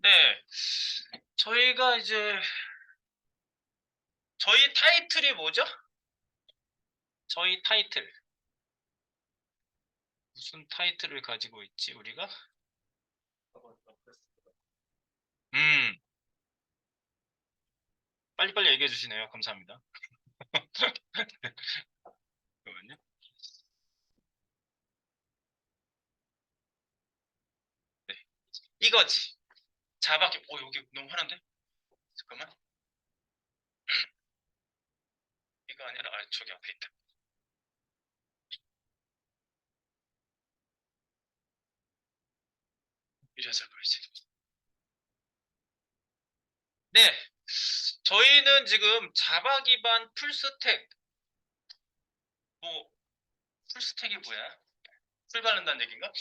네, 저희가 이제 저희 타이틀이 뭐죠? 저희 타이틀 무슨 타이틀을 가지고 있지 우리가? 음, 빨리빨리 얘기해 주시네요. 감사합니다. 잠깐만요. 네, 이거지. 자박이. 여기 너무 화난데? 잠깐만. 이거 아니라 저기 앞에 있다. 이래서 보이지. 네, 저희는 지금 자바 기반 풀스택. 뭐 풀스택이 뭐야? 풀 바른다는 얘기인가?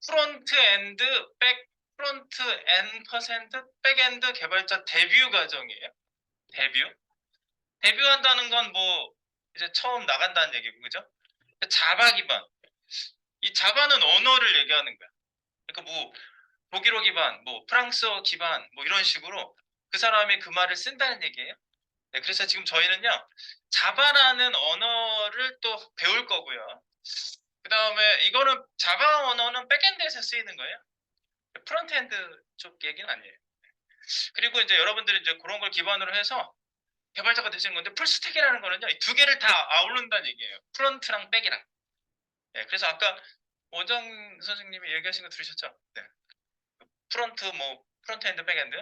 프론트 엔드 백 프론트 엔 퍼센트 백엔드 개발자 데뷔 과정이에요. 데뷔? 데뷔한다는 건 뭐 이제 처음 나간다는 얘기고 그죠? 자바 기반. 이 자바는 언어를 얘기하는 거야. 그러니까 뭐 독일어 기반, 뭐 프랑스어 기반, 뭐 이런 식으로 그 사람이 그 말을 쓴다는 얘기예요. 네, 그래서 지금 저희는요 자바라는 언어를 또 배울 거고요. 그 다음에 이거는 자바 언어는 백엔드에서 쓰이는 거예요. 프론트엔드 쪽 얘기는 아니에요. 그리고 이제 여러분들이 이제 그런 걸 기반으로 해서 개발자가 되시는 건데 풀스택이라는 거는요 이 두 개를 다 아우른다는 얘기예요. 프론트랑 백이랑. 네, 그래서 아까 원정 선생님이 얘기하신 거 들으셨죠? 네. 프론트 뭐 프론트엔드 백엔드.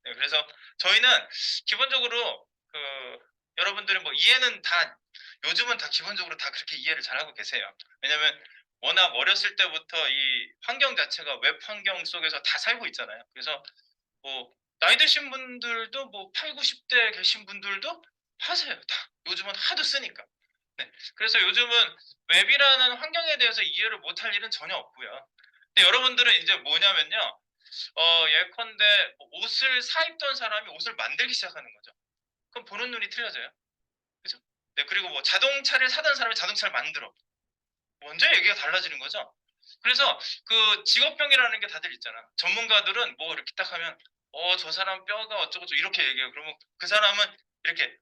네, 그래서 저희는 기본적으로 그 여러분들은 뭐 이해는 다 요즘은 다 기본적으로 다 그렇게 이해를 잘하고 계세요. 왜냐면 워낙 어렸을 때부터 이 환경 자체가 웹 환경 속에서 다 살고 있잖아요. 그래서 뭐 나이 드신 분들도 뭐 8, 90대 계신 분들도 하세요. 다 요즘은 하도 쓰니까. 네. 그래서 요즘은 웹이라는 환경에 대해서 이해를 못할 일은 전혀 없고요. 근데 여러분들은 이제 뭐냐면요. 예컨대 옷을 사 입던 사람이 옷을 만들기 시작하는 거죠. 그럼 보는 눈이 틀려져요. 그죠? 네, 그리고 뭐 자동차를 사던 사람이 자동차를 만들어. 완전 얘기가 달라지는 거죠. 그래서 그 직업병이라는 게 다들 있잖아. 전문가들은 뭐 이렇게 딱 하면 저 사람 뼈가 어쩌고저쩌고 이렇게 얘기해요. 그러면 그 사람은 이렇게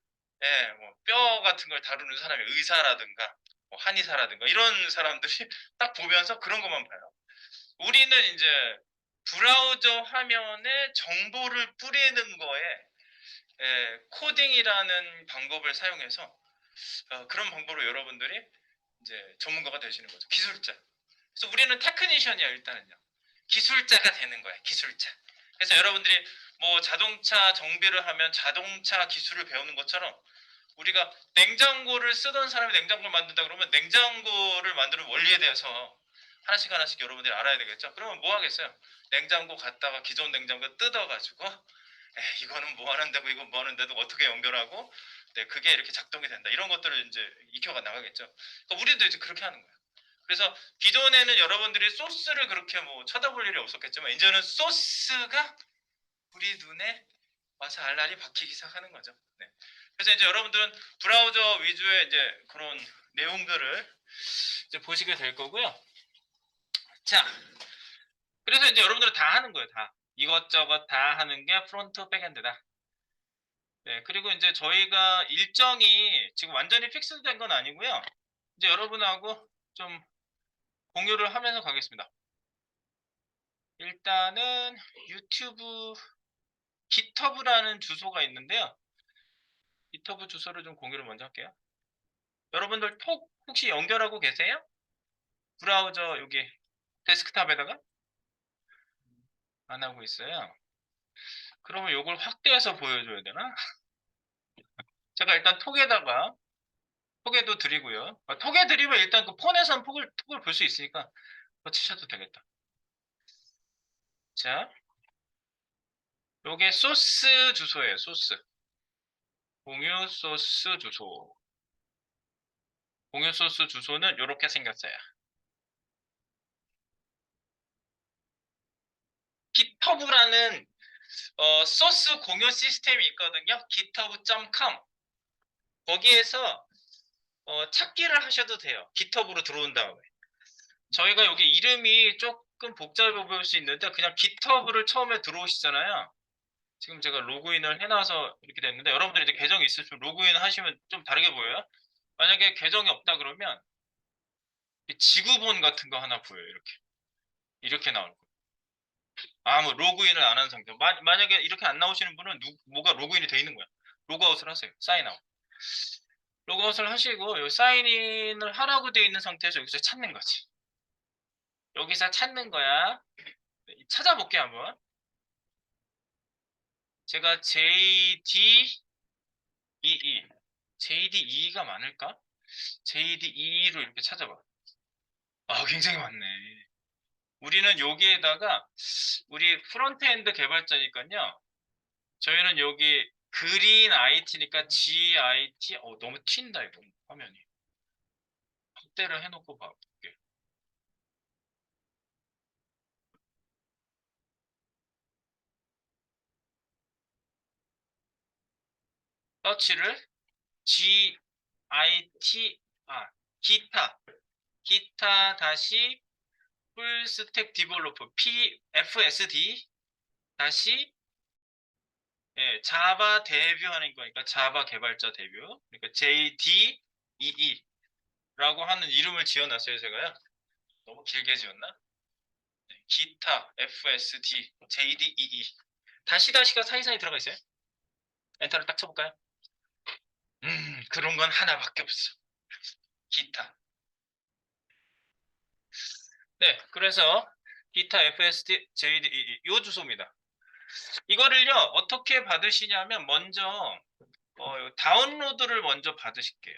뭐 뼈 같은 걸 다루는 사람이 의사라든가 뭐 한의사라든가 이런 사람들이 딱 보면서 그런 것만 봐요. 우리는 이제 브라우저 화면에 정보를 뿌리는 거에 코딩이라는 방법을 사용해서 그런 방법으로 여러분들이 이제 전문가가 되시는 거죠. 기술자. 그래서 우리는 테크니션이야 일단은요. 기술자가 되는 거야. 기술자. 그래서 여러분들이 뭐 자동차 정비를 하면 자동차 기술을 배우는 것처럼 우리가 냉장고를 쓰던 사람이 냉장고를 만든다 그러면 냉장고를 만드는 원리에 대해서 하나씩 하나씩 여러분들이 알아야 되겠죠. 그러면 뭐 하겠어요? 냉장고 갔다가 기존 냉장고 뜯어가지고 이거는 뭐 하는 데고 이건 뭐 하는 데도 어떻게 연결하고 네, 그게 이렇게 작동이 된다. 이런 것들을 이제 익혀가 나가겠죠. 그러니까 우리도 이제 그렇게 하는 거예요. 그래서 기존에는 여러분들이 소스를 그렇게 뭐 쳐다볼 일이 없었겠지만 이제는 소스가 우리 눈에 와서 알알이 박히기 시작하는 거죠. 네. 그래서 이제 여러분들은 브라우저 위주의 이제 그런 내용들을 이제 보시게 될 거고요. 자, 그래서 이제 여러분들은 다 하는 거예요. 다 이것저것 다 하는 게 프론트 백엔드다. 네, 그리고 이제 저희가 일정이 지금 완전히 픽스된 건 아니고요. 이제 여러분하고 좀 공유를 하면서 가겠습니다. 일단은 유튜브 깃허브라는 주소가 있는데요. 깃허브 주소를 좀 공유를 먼저 할게요. 여러분들 톡 혹시 연결하고 계세요? 브라우저 여기 데스크탑에다가 안 하고 있어요. 그러면 이걸 확대해서 보여줘야 되나? 제가 일단 톡에도 드리고요. 톡에 드리면 일단 그 폰에선 톡을 볼 수 있으니까 그거 치셔도 되겠다. 자, 요게 소스 주소예요. 소스. 공유 소스 주소. 공유 소스 주소는 이렇게 생겼어요. 깃허브라는 소스 공유 시스템이 있거든요. github.com 거기에서 찾기를 하셔도 돼요. 깃허브로 들어온 다음에. 저희가 여기 이름이 조금 복잡해 보일 수 있는데 그냥 GitHub를 처음에 들어오시잖아요. 지금 제가 로그인을 해놔서 이렇게 됐는데 여러분들이 이제 계정이 있으시면 로그인 하시면 좀 다르게 보여요. 만약에 계정이 없다 그러면 이 지구본 같은 거 하나 보여요. 이렇게 나올 거예요. 아무 로그인을 안 한 상태. 만약에 이렇게 안 나오시는 분은 뭐가 로그인이 돼 있는 거야. 로그아웃을 하세요. 사인아웃. 로그아웃을 하시고 요 사인인을 하라고 돼 있는 상태에서 여기서 찾는 거지. 여기서 찾는 거야. 네, 찾아볼게요 한번. 제가 JD22 JD2가 많을까? JD2로 이렇게 찾아봐. 아, 굉장히 많네. 우리는 여기에다가 우리 프론트엔드 개발자니까요. 저희는 여기 그린 IT니까 GIT 너무 튄다 이거 화면이. 확대를 해놓고 봐볼게. 서치를 GIT 기타 다시 풀스택 디벨로퍼 FSD 다시 자바 데뷔하는 거니까 자바 개발자 데뷔. 그러니까 JDEE라고 하는 이름을 지어놨어요 제가요. 너무 길게 지었나? 네, 기타 FSD JDEE 다시가 사이사이 들어가 있어요. 엔터를 딱 쳐볼까요? 그런 건 하나밖에 없어. 기타. 네, 그래서 기타 FSD JDEE 요 주소입니다. 이거를요 어떻게 받으시냐면 먼저 다운로드를 먼저 받으실게요.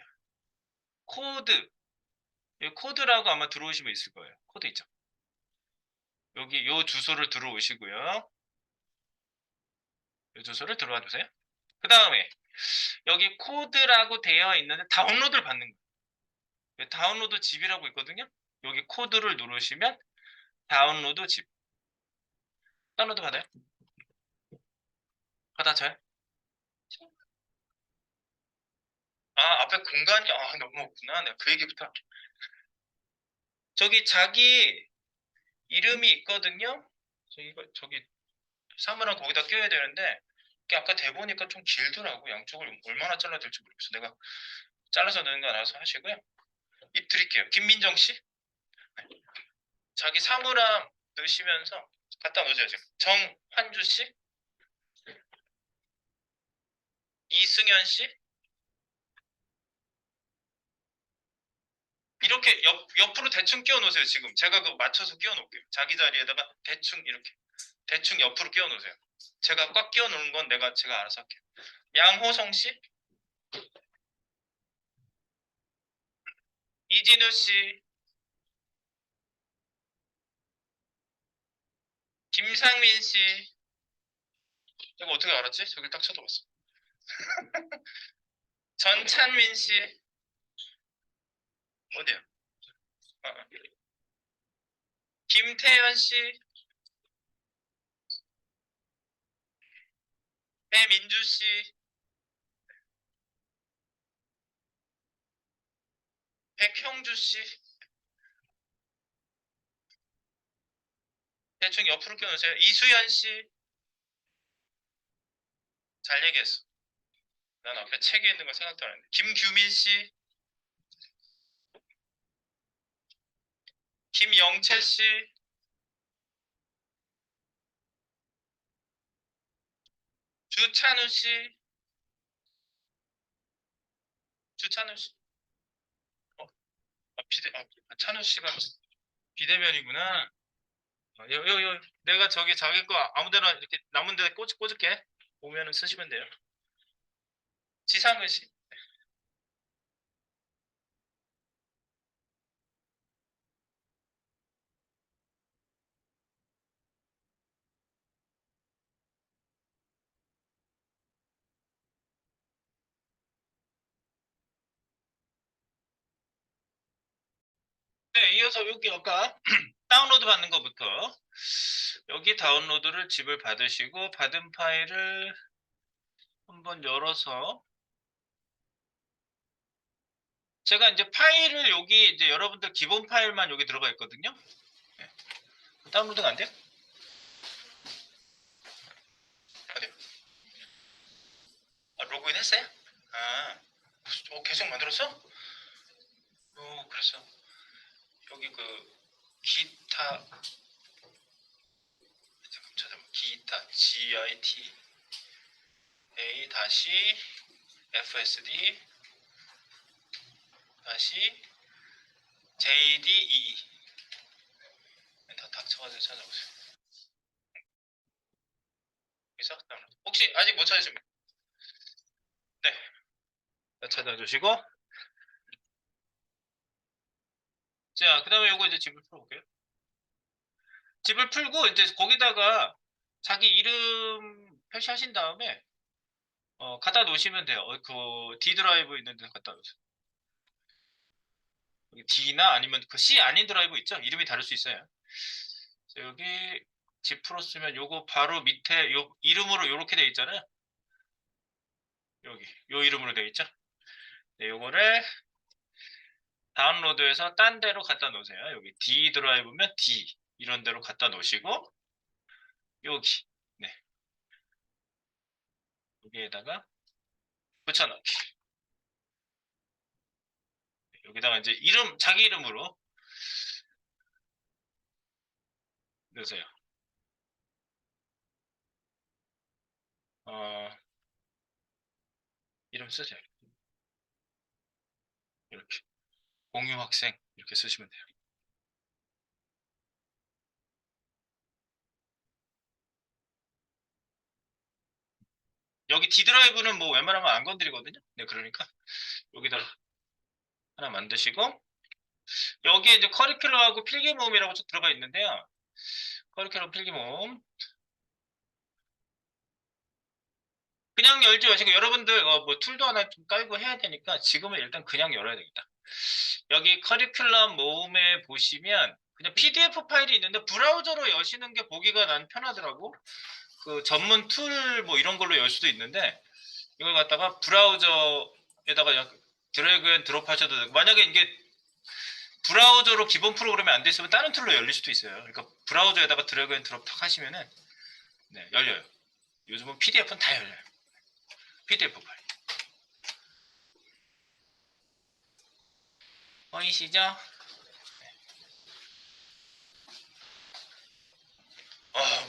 코드 코드라고 아마 들어오시면 있을 거예요. 코드 있죠. 여기 요 주소를 들어오시고요. 요 주소를 들어와 주세요. 그 다음에 여기 코드라고 되어 있는데 다운로드를 받는 거예요. 다운로드 집이라고 있거든요. 여기 코드를 누르시면 다운로드 집. 다운로드 받아요. 받아쳐요. 아, 앞에 공간이 너무 없구나. 내가 그 얘기부터. 저기 자기 이름이 있거든요. 저기 사물함 거기다 껴야 되는데 이게 아까 대보니까 좀 길더라고. 양쪽을 얼마나 잘라야 될지 모르겠어. 내가 잘라서 넣는 거 알아서 하시고요. 입 드릴게요. 김민정 씨. 자기 사물함 넣으시면서 갖다 놓으세요. 지금 정환주 씨, 이승현 씨 이렇게 옆으로 대충 끼워 놓으세요. 지금 제가 그거 맞춰서 끼워 놓을게요. 자기 자리에다가 대충 이렇게 대충 옆으로 끼워 놓으세요. 제가 꽉 끼워 놓은 건 제가 알아서 할게요. 양호성 씨, 이진우 씨, 김상민 씨. 이거 어떻게 알았지? 저기 딱 쳐다봤어. 전찬민 씨 어디야? 김태현 씨, 배민주 씨, 백형주 씨. 대충 옆으로 껴놓으세요. 이수연 씨. 잘 얘기했어. 난 앞에 책에 있는 거 생각도 안 했는데. 김규민 씨, 김영채 씨, 주찬우 씨, 주찬우 씨. 찬우 씨가 비대면이구나. 내가 저기 자기 거 아무데나 이렇게 남은 데 꽂을게. 보면은 쓰시면 돼요. 지상은 씨. 네, 이어서 여기 아까 다운로드 받는 것부터 여기 다운로드를 집을 받으시고 받은 파일을 한번 열어서 제가 이제 파일을 여기 이제 여러분들 기본 파일만 여기 들어가 있거든요. 다운로드가 안 돼요? 어디요? 아, 로그인 했어요? 아, 계속 만들었어? 그래서 여기 그 기타 잠깐 찾아봐. 기타 GITA 다시 FSD 다시 JDEE 다 닥쳐가지고 찾아보세요. 여기서 다운로드. 혹시 아직 못 찾으시면 네, 찾아주시고 자, 그 다음에 요거 이제 집을 풀어볼게요. 집을 풀고 이제 거기다가 자기 이름 표시하신 다음에 갖다 놓으시면 돼요. 그 D 드라이브 있는 데 갖다 놓으세요. 여기 D나 아니면 그 C 아닌 드라이브 있죠? 이름이 다를 수 있어요. 여기 집 풀었으면 요거 바로 밑에 요 이름으로 요렇게 돼 있잖아요. 여기 요 이름으로 돼 있죠? 네, 요거를 다운로드해서 딴 데로 갖다 놓으세요. 여기 D 드라이브면 D 이런 데로 갖다 놓으시고 여기 네 여기에다가 붙여넣기. 여기다가 이제 이름 자기 이름으로 넣으세요. 어, 이름 쓰세요. 이렇게 공유 학생 이렇게 쓰시면 돼요. 여기 D 드라이브는 뭐 웬만하면 안 건드리거든요. 네, 그러니까 여기다 하나 만드시고 여기에 이제 커리큘럼하고 필기모음이라고 쭉 들어가 있는데요. 커리큘럼 필기모음 그냥 열죠. 지금 여러분들 뭐 툴도 하나 좀 깔고 해야 되니까 지금은 일단 그냥 열어야 되겠다. 여기 커리큘럼 모음에 보시면 그냥 PDF 파일이 있는데 브라우저로 여시는 게 보기가 난 편하더라고. 그 전문 툴 뭐 이런 걸로 열 수도 있는데 이걸 갖다가 브라우저에다가 드래그 앤 드롭 하셔도 되고 만약에 이게 브라우저로 기본 프로그램이 안 돼 있으면 다른 툴로 열릴 수도 있어요. 그러니까 브라우저에다가 드래그 앤 드롭 탁 하시면은 네, 열려요. 요즘은 PDF는 다 열려요. PDF 파일. 보이시죠?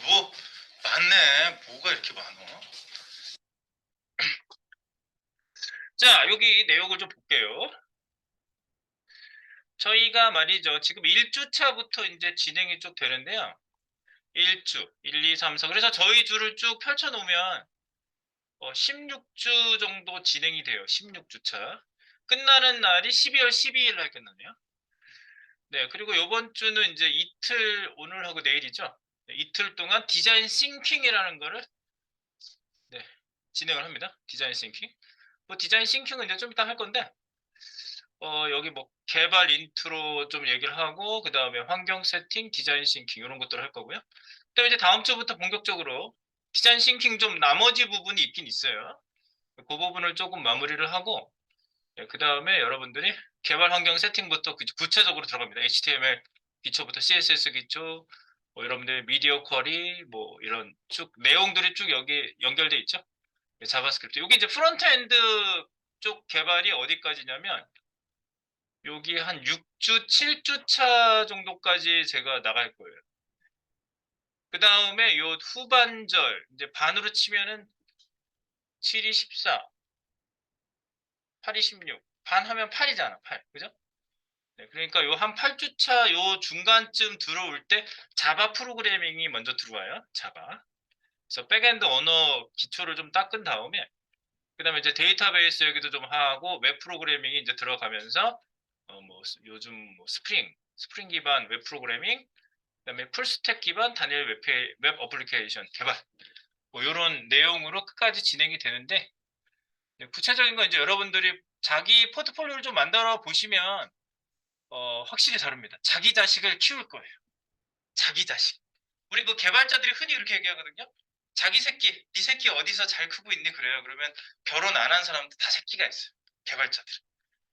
뭐 많네. 뭐가 이렇게 많어? 자, 여기 내용을 좀 볼게요. 저희가 말이죠. 지금 1주차부터 이제 진행이 쭉 되는데요. 1주, 1, 2, 3, 4. 그래서 저희 줄을 쭉 펼쳐놓으면 16주 정도 진행이 돼요. 16주차. 끝나는 날이 12월 12일 날 끝나네요. 네, 그리고 이번 주는 이제 이틀, 오늘하고 내일이죠. 네, 이틀 동안 디자인 싱킹이라는 거를 네, 진행을 합니다. 디자인 싱킹. 뭐 디자인 싱킹은 이제 좀 이따 할 건데, 여기 뭐 개발 인트로 좀 얘기를 하고, 그 다음에 환경 세팅, 디자인 싱킹 이런 것들을 할 거고요. 그다음에 이제 다음 주부터 본격적으로 디자인 싱킹 좀 나머지 부분이 있긴 있어요. 그 부분을 조금 마무리를 하고, 그 다음에 여러분들이 개발 환경 세팅부터 구체적으로 들어갑니다. HTML 기초부터 CSS 기초, 뭐 여러분들 미디어 쿼리, 뭐 이런 쭉 내용들이 쭉 여기 연결돼 있죠. 자바스크립트. 여기 이제 프론트엔드 쪽 개발이 어디까지냐면 여기 한 6주, 7주 차 정도까지 제가 나갈 거예요. 그 다음에 요 후반절 이제 반으로 치면은 7이 14, 8이 16, 반 하면 8이잖아, 8. 그죠? 네, 그러니까 요 한 8주차 요 중간쯤 들어올 때 자바 프로그래밍이 먼저 들어와요. 자바. 그래서 백엔드 언어 기초를 좀 닦은 다음에 그다음에 이제 데이터베이스 얘기도 좀 하고 웹 프로그래밍이 이제 들어가면서 뭐 요즘 뭐 스프링 기반 웹 프로그래밍, 그다음에 풀스택 기반 단일 웹 어플리케이션 개발 뭐 이런 내용으로 끝까지 진행이 되는데 구체적인 건 이제 여러분들이 자기 포트폴리오를 좀 만들어 보시면 확실히 다릅니다. 자기 자식을 키울 거예요. 자기 자식. 우리 그 개발자들이 흔히 그렇게 얘기하거든요. 자기 새끼, 네 새끼 어디서 잘 크고 있니? 그래요. 그러면 결혼 안 한 사람도 다 새끼가 있어요. 개발자들.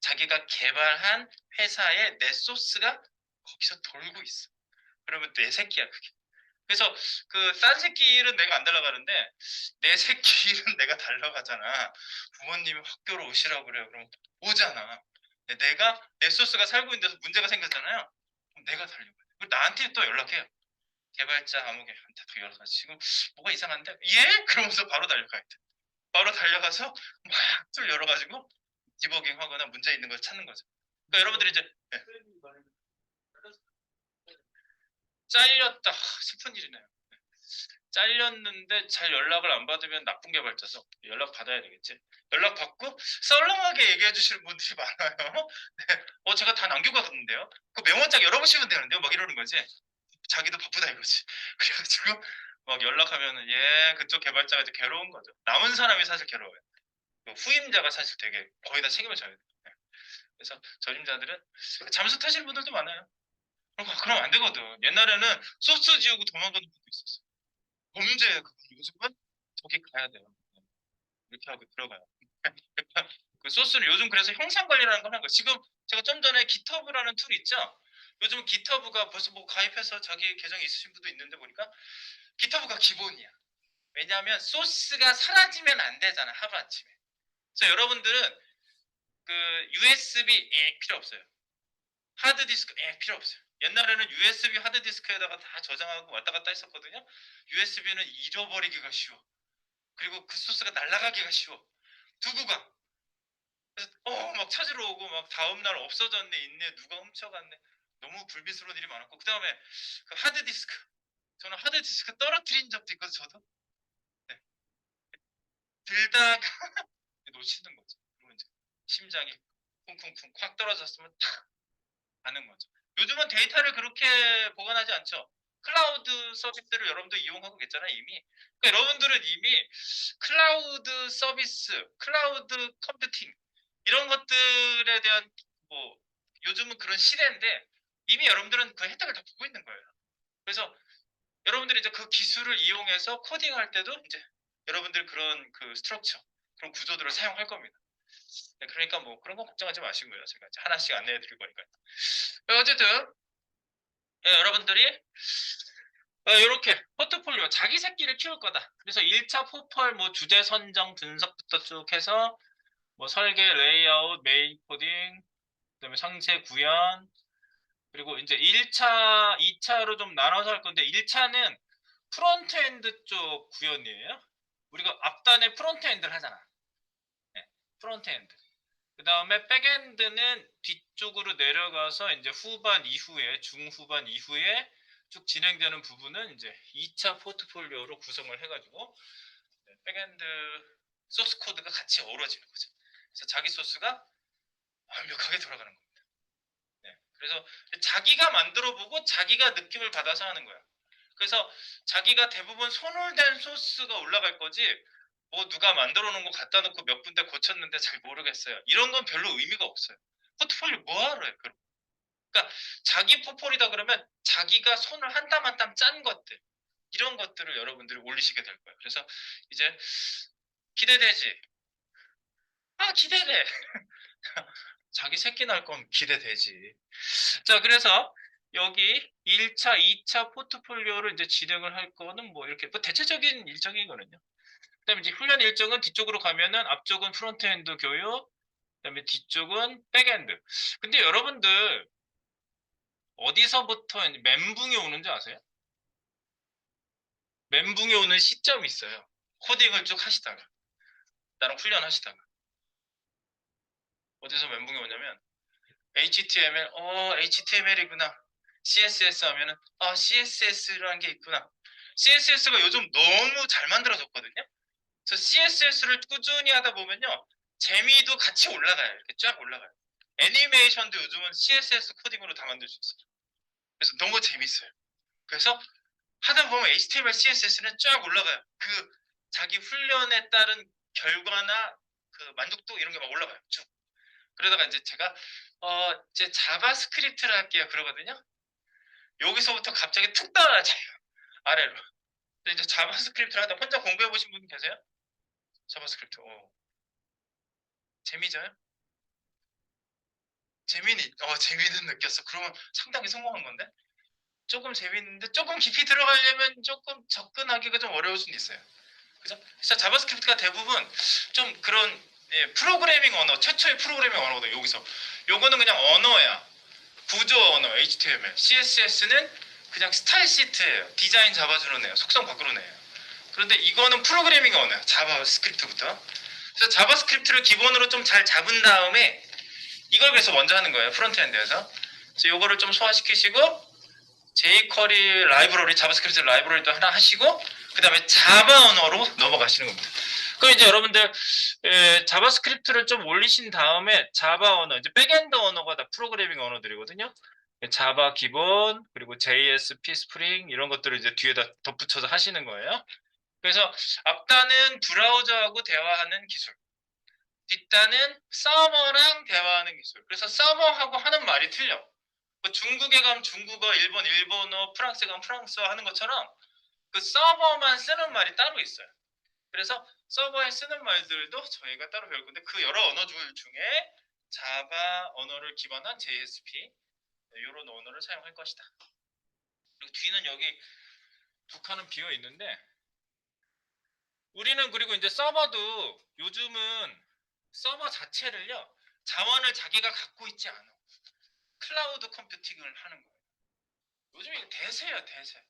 자기가 개발한 회사의 내 소스가 거기서 돌고 있어. 그러면 내 새끼야 그게. 그래서 그 싼 새끼 일은 내가 안 달라가는데 내 새끼 일은 내가 달라가잖아. 부모님이 학교로 오시라고 그래요. 그럼 오잖아. 근데 내가 내 소스가 살고 있는 데서 문제가 생겼잖아요. 그럼 내가 달려가요. 그리고 나한테 또 연락해요. 개발자 아무개한테 또 연락해서 지금 뭐가 이상한데? 예? 그러면서 바로 달려가야 돼. 바로 달려가서 막 툴 열어가지고 디버깅하거나 문제 있는 걸 찾는 거죠. 그러니까 여러분들이 이제 네. 잘렸다. 슬픈 일이네요. 잘렸는데 잘 연락을 안 받으면 나쁜 개발자죠. 연락 받아야 되겠지. 연락 받고 썰렁하게 얘기해 주시는 분들이 많아요. 네. 제가 다 남겨갔는데요. 그 메모장 열어보시면 되는데요. 막 이러는 거지. 자기도 바쁘다 이거지. 그래가지고 막 연락하면은 그쪽 개발자가 이제 괴로운 거죠. 남은 사람이 사실 괴로워요. 그 후임자가 사실 되게 거의 다 책임을 져야 돼요. 네. 그래서 전임자들은 잠수 타시는 분들도 많아요. 그럼 안 되거든. 옛날에는 소스 지우고 도망가는 분도 있었어. 범죄예요. 그건. 요즘은 저기 가야 돼요. 이렇게 하고 들어가요. 그 소스를 요즘 그래서 형상 관리라는 걸 하는 거예요. 지금 제가 좀 전에 기터브라는 툴이 있죠. 요즘 기터브가 벌써 뭐 가입해서 자기 계정이 있으신 분도 있는데 보니까 기터브가 기본이야. 왜냐하면 소스가 사라지면 안 되잖아 하루아침에. 그래서 여러분들은 그 USB 필요 없어요. 하드디스크 필요 없어요. 옛날에는 USB 하드디스크에다가 다 저장하고 왔다 갔다 했었거든요. USB는 잃어버리기가 쉬워. 그리고 그 소스가 날아가기가 쉬워. 두고 가. 그래서 막 찾으러 오고 막 다음날 없어졌네 있네 누가 훔쳐갔네. 너무 불미스러운 일이 많았고 그 다음에 그 하드디스크. 저는 하드디스크 떨어뜨린 적도 있거든요. 저도. 네. 들다가 놓치는 거죠. 그러면 이제 심장이 쿵쿵쿵 콱 떨어졌으면 탁 가는 거죠. 요즘은 데이터를 그렇게 보관하지 않죠. 클라우드 서비스를 여러분도 이용하고 계잖아요 이미. 그러니까 여러분들은 이미 클라우드 서비스, 클라우드 컴퓨팅 이런 것들에 대한 뭐 요즘은 그런 시대인데 이미 여러분들은 그 혜택을 다 보고 있는 거예요. 그래서 여러분들이 이제 그 기술을 이용해서 코딩할 때도 이제 여러분들 그런 그 스트럭처, 그런 구조들을 사용할 겁니다. 네, 그러니까 뭐 그런 거 걱정하지 마시고요. 제가 이제 하나씩 안내해 드릴 거니까요. 어쨌든 여러분들이 이렇게 포트폴리오 자기 새끼를 키울 거다. 그래서 1차 포펄 뭐 주제 선정 분석부터 쭉 해서 뭐 설계, 레이아웃, 메인 코딩, 그다음에 상세 구현, 그리고 이제 1차, 2차로 좀 나눠서 할 건데 1차는 프론트엔드 쪽 구현이에요. 우리가 앞단에 프론트엔드를 하잖아. 네, 프론트엔드. 그 다음에 백엔드는 뒤쪽으로 내려가서 이제 후반 이후에 중후반 이후에 쭉 진행되는 부분은 이제 2차 포트폴리오로 구성을 해가지고 백엔드 소스 코드가 같이 어우러지는 거죠. 그래서 자기 소스가 완벽하게 돌아가는 겁니다. 네. 그래서 자기가 만들어보고 자기가 느낌을 받아서 하는 거야. 그래서 자기가 대부분 손을 댄 소스가 올라갈 거지 뭐 누가 만들어 놓은 거 갖다 놓고 몇 군데 고쳤는데 잘 모르겠어요. 이런 건 별로 의미가 없어요. 포트폴리오 뭐하러 해? 그러니까 자기 포폴이다 그러면 자기가 손을 한 땀 한 땀 짠 것들 이런 것들을 여러분들이 올리시게 될 거예요. 그래서 이제 기대되지? 기대돼. 자기 새끼 날 건 기대되지. 자, 그래서 여기 1차, 2차 포트폴리오를 이제 진행을 할 거는 뭐 이렇게 뭐 대체적인 일정이거든요. 그다음에 이제 훈련 일정은 뒤쪽으로 가면은 앞쪽은 프론트엔드 교육, 그다음에 뒤쪽은 백엔드. 근데 여러분들 어디서부터 멘붕이 오는지 아세요? 멘붕이 오는 시점이 있어요. 코딩을 쭉 하시다가 나랑 훈련하시다가 어디서 멘붕이 오냐면 HTML, HTML이구나. CSS 하면은 CSS라는 게 있구나. CSS가 요즘 너무 잘 만들어졌거든요. 그래서 CSS를 꾸준히 하다 보면요. 재미도 같이 올라가요. 이렇게 쫙 올라가요. 애니메이션도 요즘은 CSS 코딩으로 다 만들 수 있어요. 그래서 너무 재밌어요. 그래서 하다 보면 HTML, CSS는 쫙 올라가요. 그 자기 훈련에 따른 결과나 그 만족도 이런 게 막 올라가요. 쭉. 그러다가 이제 제가 이제 자바스크립트를 할게요. 그러거든요. 여기서부터 갑자기 툭 떨어져요. 아래로. 근데 이제 자바스크립트를 하다 혼자 공부해 보신 분 계세요? 자바스크립트. 재미져요? 재미는 느꼈어. 그러면 상당히 성공한 건데? 조금 재밌는데 조금 깊이 들어가려면 조금 접근하기가 좀 어려울 수는 있어요. 그죠? 그래서 자바스크립트가 대부분 좀 그런 프로그래밍 언어, 최초의 프로그래밍 언어거든요. 여기서 요거는 그냥 언어야. 구조 언어, HTML, CSS는 그냥 스타일 시트예요. 디자인 잡아주는 애요. 속성 바꾸는 애요. 그런데 이거는 프로그래밍 언어야. 자바스크립트부터. 그래서 자바스크립트를 기본으로 좀 잘 잡은 다음에 이걸 그래서 먼저 하는 거예요. 프론트엔드에서. 그래서 요거를 좀 소화시키시고 jQuery 라이브러리, 자바스크립트 라이브러리도 하나 하시고 그 다음에 자바 언어로 넘어가시는 겁니다. 그럼 이제 여러분들 자바스크립트를 좀 올리신 다음에 자바 언어, 이제 백엔드 언어가 다 프로그래밍 언어들이거든요. 자바 기본, 그리고 JS, P스프링 이런 것들을 이제 뒤에다 덧붙여서 하시는 거예요. 그래서 앞단은 브라우저하고 대화하는 기술, 뒷단은 서버랑 대화하는 기술. 그래서 서버하고 하는 말이 틀려. 뭐 중국에 가면 중국어, 일본 일본어, 프랑스에 가면 프랑스어 하는 것처럼 그 서버만 쓰는 말이 따로 있어요. 그래서 서버에 쓰는 말들도 저희가 따로 배울 건데 그 여러 언어들 중에 자바 언어를 기반한 JSP 이런 언어를 사용할 것이다. 그리고 뒤는 여기 두 칸은 비어 있는데 우리는 그리고 이제 서버도 요즘은 서버 자체를요 자원을 자기가 갖고 있지 않아. 클라우드 컴퓨팅을 하는 거예요. 요즘 이게 대세야 대세.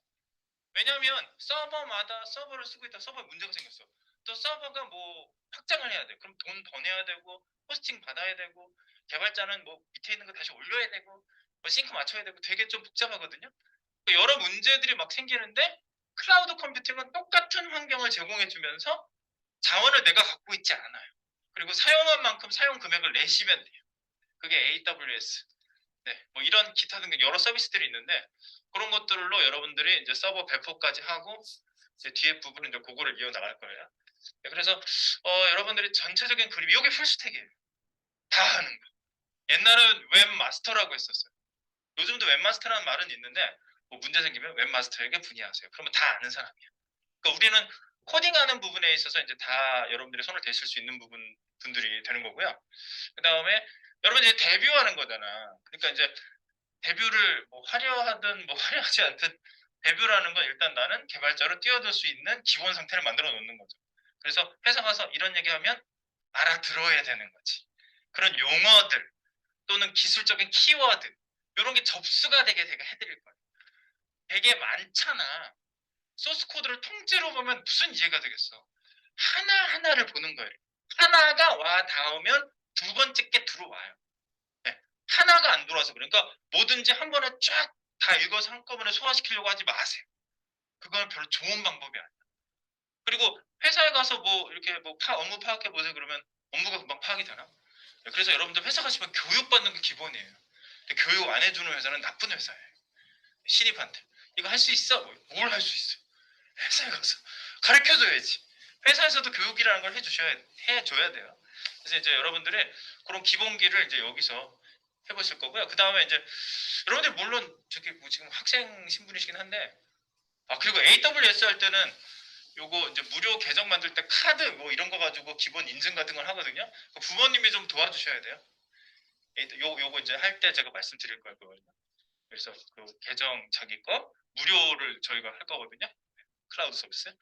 왜냐면 서버마다 서버를 쓰고 있다 서버에 문제가 생겼어. 또 서버가 뭐 확장을 해야 돼. 그럼 돈 더 내야 되고 호스팅 받아야 되고 개발자는 뭐 밑에 있는 거 다시 올려야 되고 뭐 싱크 맞춰야 되고 되게 좀 복잡하거든요. 여러 문제들이 막 생기는데 클라우드 컴퓨팅은 똑같은 환경을 제공해 주면서 자원을 내가 갖고 있지 않아요. 그리고 사용한 만큼 사용 금액을 내시면 돼요. 그게 AWS. 네, 뭐 이런 기타 등등 여러 서비스들이 있는데 그런 것들로 여러분들이 이제 서버 배포까지 하고 이제 뒤에 부분은 이제 그거를 이어 나갈 거예요. 네, 그래서 여러분들이 전체적인 그림 이게 풀스택이에요. 다 하는 거. 옛날은 웹마스터라고 했었어요. 요즘도 웹마스터라는 말은 있는데 뭐 문제 생기면 웹마스터에게 문의하세요. 그러면 다 아는 사람이에요. 그러니까 우리는 코딩하는 부분에 있어서 이제 다 여러분들이 손을 대실 수 있는 분들이 되는 거고요. 그 다음에 여러분 이제 데뷔하는 거잖아. 그러니까 이제 데뷔를 뭐 화려하든 뭐 화려하지 않든 데뷔라는 건 일단 나는 개발자로 뛰어들 수 있는 기본 상태를 만들어 놓는 거죠. 그래서 회사 가서 이런 얘기하면 알아들어야 되는 거지. 그런 용어들 또는 기술적인 키워드 이런 게 접수가 되게 제가 해드릴 거예요. 되게 많잖아. 소스 코드를 통째로 보면 무슨 이해가 되겠어. 하나하나를 보는 거예요. 하나가 와 닿으면 두 번째 게 들어와요. 네. 하나가 안 들어와서 그러니까 뭐든지 한 번에 쫙 다 읽어서 한꺼번에 소화시키려고 하지 마세요. 그건 별로 좋은 방법이 아니에요. 그리고 회사에 가서 뭐 이렇게 뭐 업무 파악해 보세요 그러면 업무가 금방 파악이 되나? 네. 그래서 여러분들 회사 가시면 교육받는 게 기본이에요. 교육 안 해주는 회사는 나쁜 회사예요. 신입한테 이거 할 수 있어? 뭘 할 수 있어? 회사에 가서 가르쳐줘야지. 회사에서도 교육이라는 걸 해줘야 돼요. 그래서 이제 여러분들의 그런 기본기를 이제 여기서 해보실 거고요. 그 다음에 이제 여러분들 물론 저기 뭐 지금 학생 신분이시긴 한데 그리고 AWS 할 때는 요거 이제 무료 계정 만들 때 카드 뭐 이런 거 가지고 기본 인증 같은 걸 하거든요. 부모님이 좀 도와주셔야 돼요. 요거 이제 할 때 제가 말씀드릴 거예요. 그래서 그 계정 자기 거 무료를 저희가 할 거거든요. 클라우드 서비스.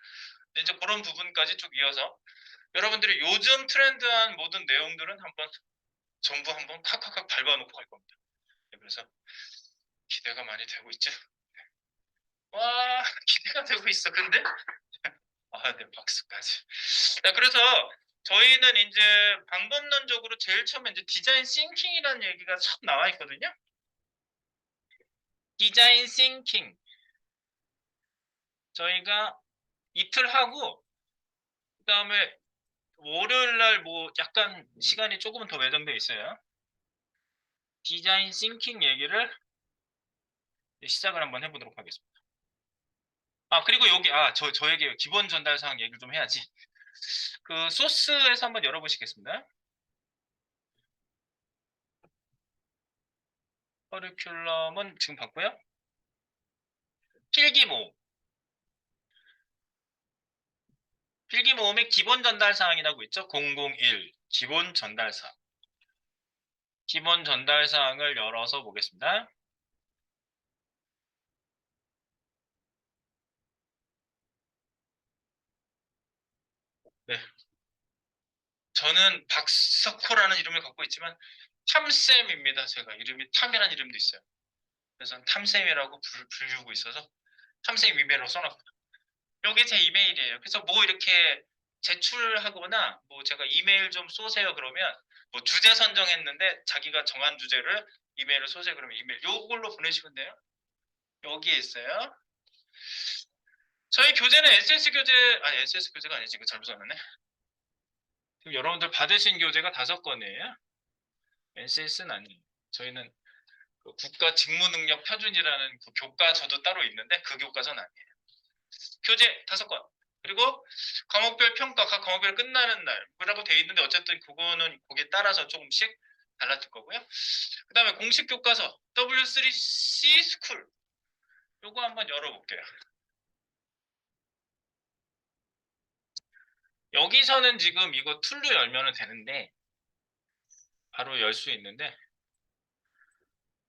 이제 그런 부분까지 쭉 이어서 여러분들이 요즘 트렌드한 모든 내용들은 전부 한번 칵칵칵 밟아놓고 갈 겁니다. 네, 그래서 기대가 많이 되고 있죠. 와 기대가 되고 있어. 근데 네 박수까지. 네, 그래서 저희는 이제 방법론적으로 제일 처음에 이제 디자인 싱킹이라는 얘기가 처음 나와 있거든요. 디자인 싱킹 저희가 이틀 하고 그 다음에 월요일 날 뭐 약간 시간이 조금은 더 매정돼 있어요. 디자인 싱킹 얘기를 시작을 한번 해보도록 하겠습니다. 그리고 여기 저에게 기본 전달 사항 얘기를 좀 해야지. 그 소스에서 한번 열어보시겠습니다. 커리큘럼은 지금 봤고요. 필기 모음. 필기 모음의 기본 전달 사항이라고 있죠. 001 기본 전달 사항. 기본 전달 사항을 열어서 보겠습니다. 네. 저는 박석호라는 이름을 갖고 있지만 탐쌤입니다. 제가 이름이 탐이라는 이름도 있어요. 그래서 탐쌤이라고 부르고 있어서 탐쌤 이메일로 써놨고 요게 제 이메일이에요. 그래서 뭐 이렇게 제출하거나 뭐 제가 이메일 좀 쏘세요 그러면 뭐 주제 선정했는데 자기가 정한 주제를 이메일을 쏘세요 그러면 이메일 요걸로 보내시면 돼요. 여기에 있어요. 저희 교재는 SS 교재 아니 SS 교재가 아니지 이거 잘못 썼네. 지금 여러분들 받으신 교재가 5권이에요. NCS는 아니에요. 저희는 그 국가 직무능력 표준이라는 그 교과서도 따로 있는데 그 교과서는 아니에요. 교재 5권. 그리고 과목별 평가, 각 과목별 끝나는 날이라고 돼 있는데 어쨌든 그거는 거기에 따라서 조금씩 달라질 거고요. 그 다음에 공식 교과서 W3C 스쿨 요거 한번 열어볼게요. 여기서는 지금 이거 툴로 열면 되는데 바로 열 수 있는데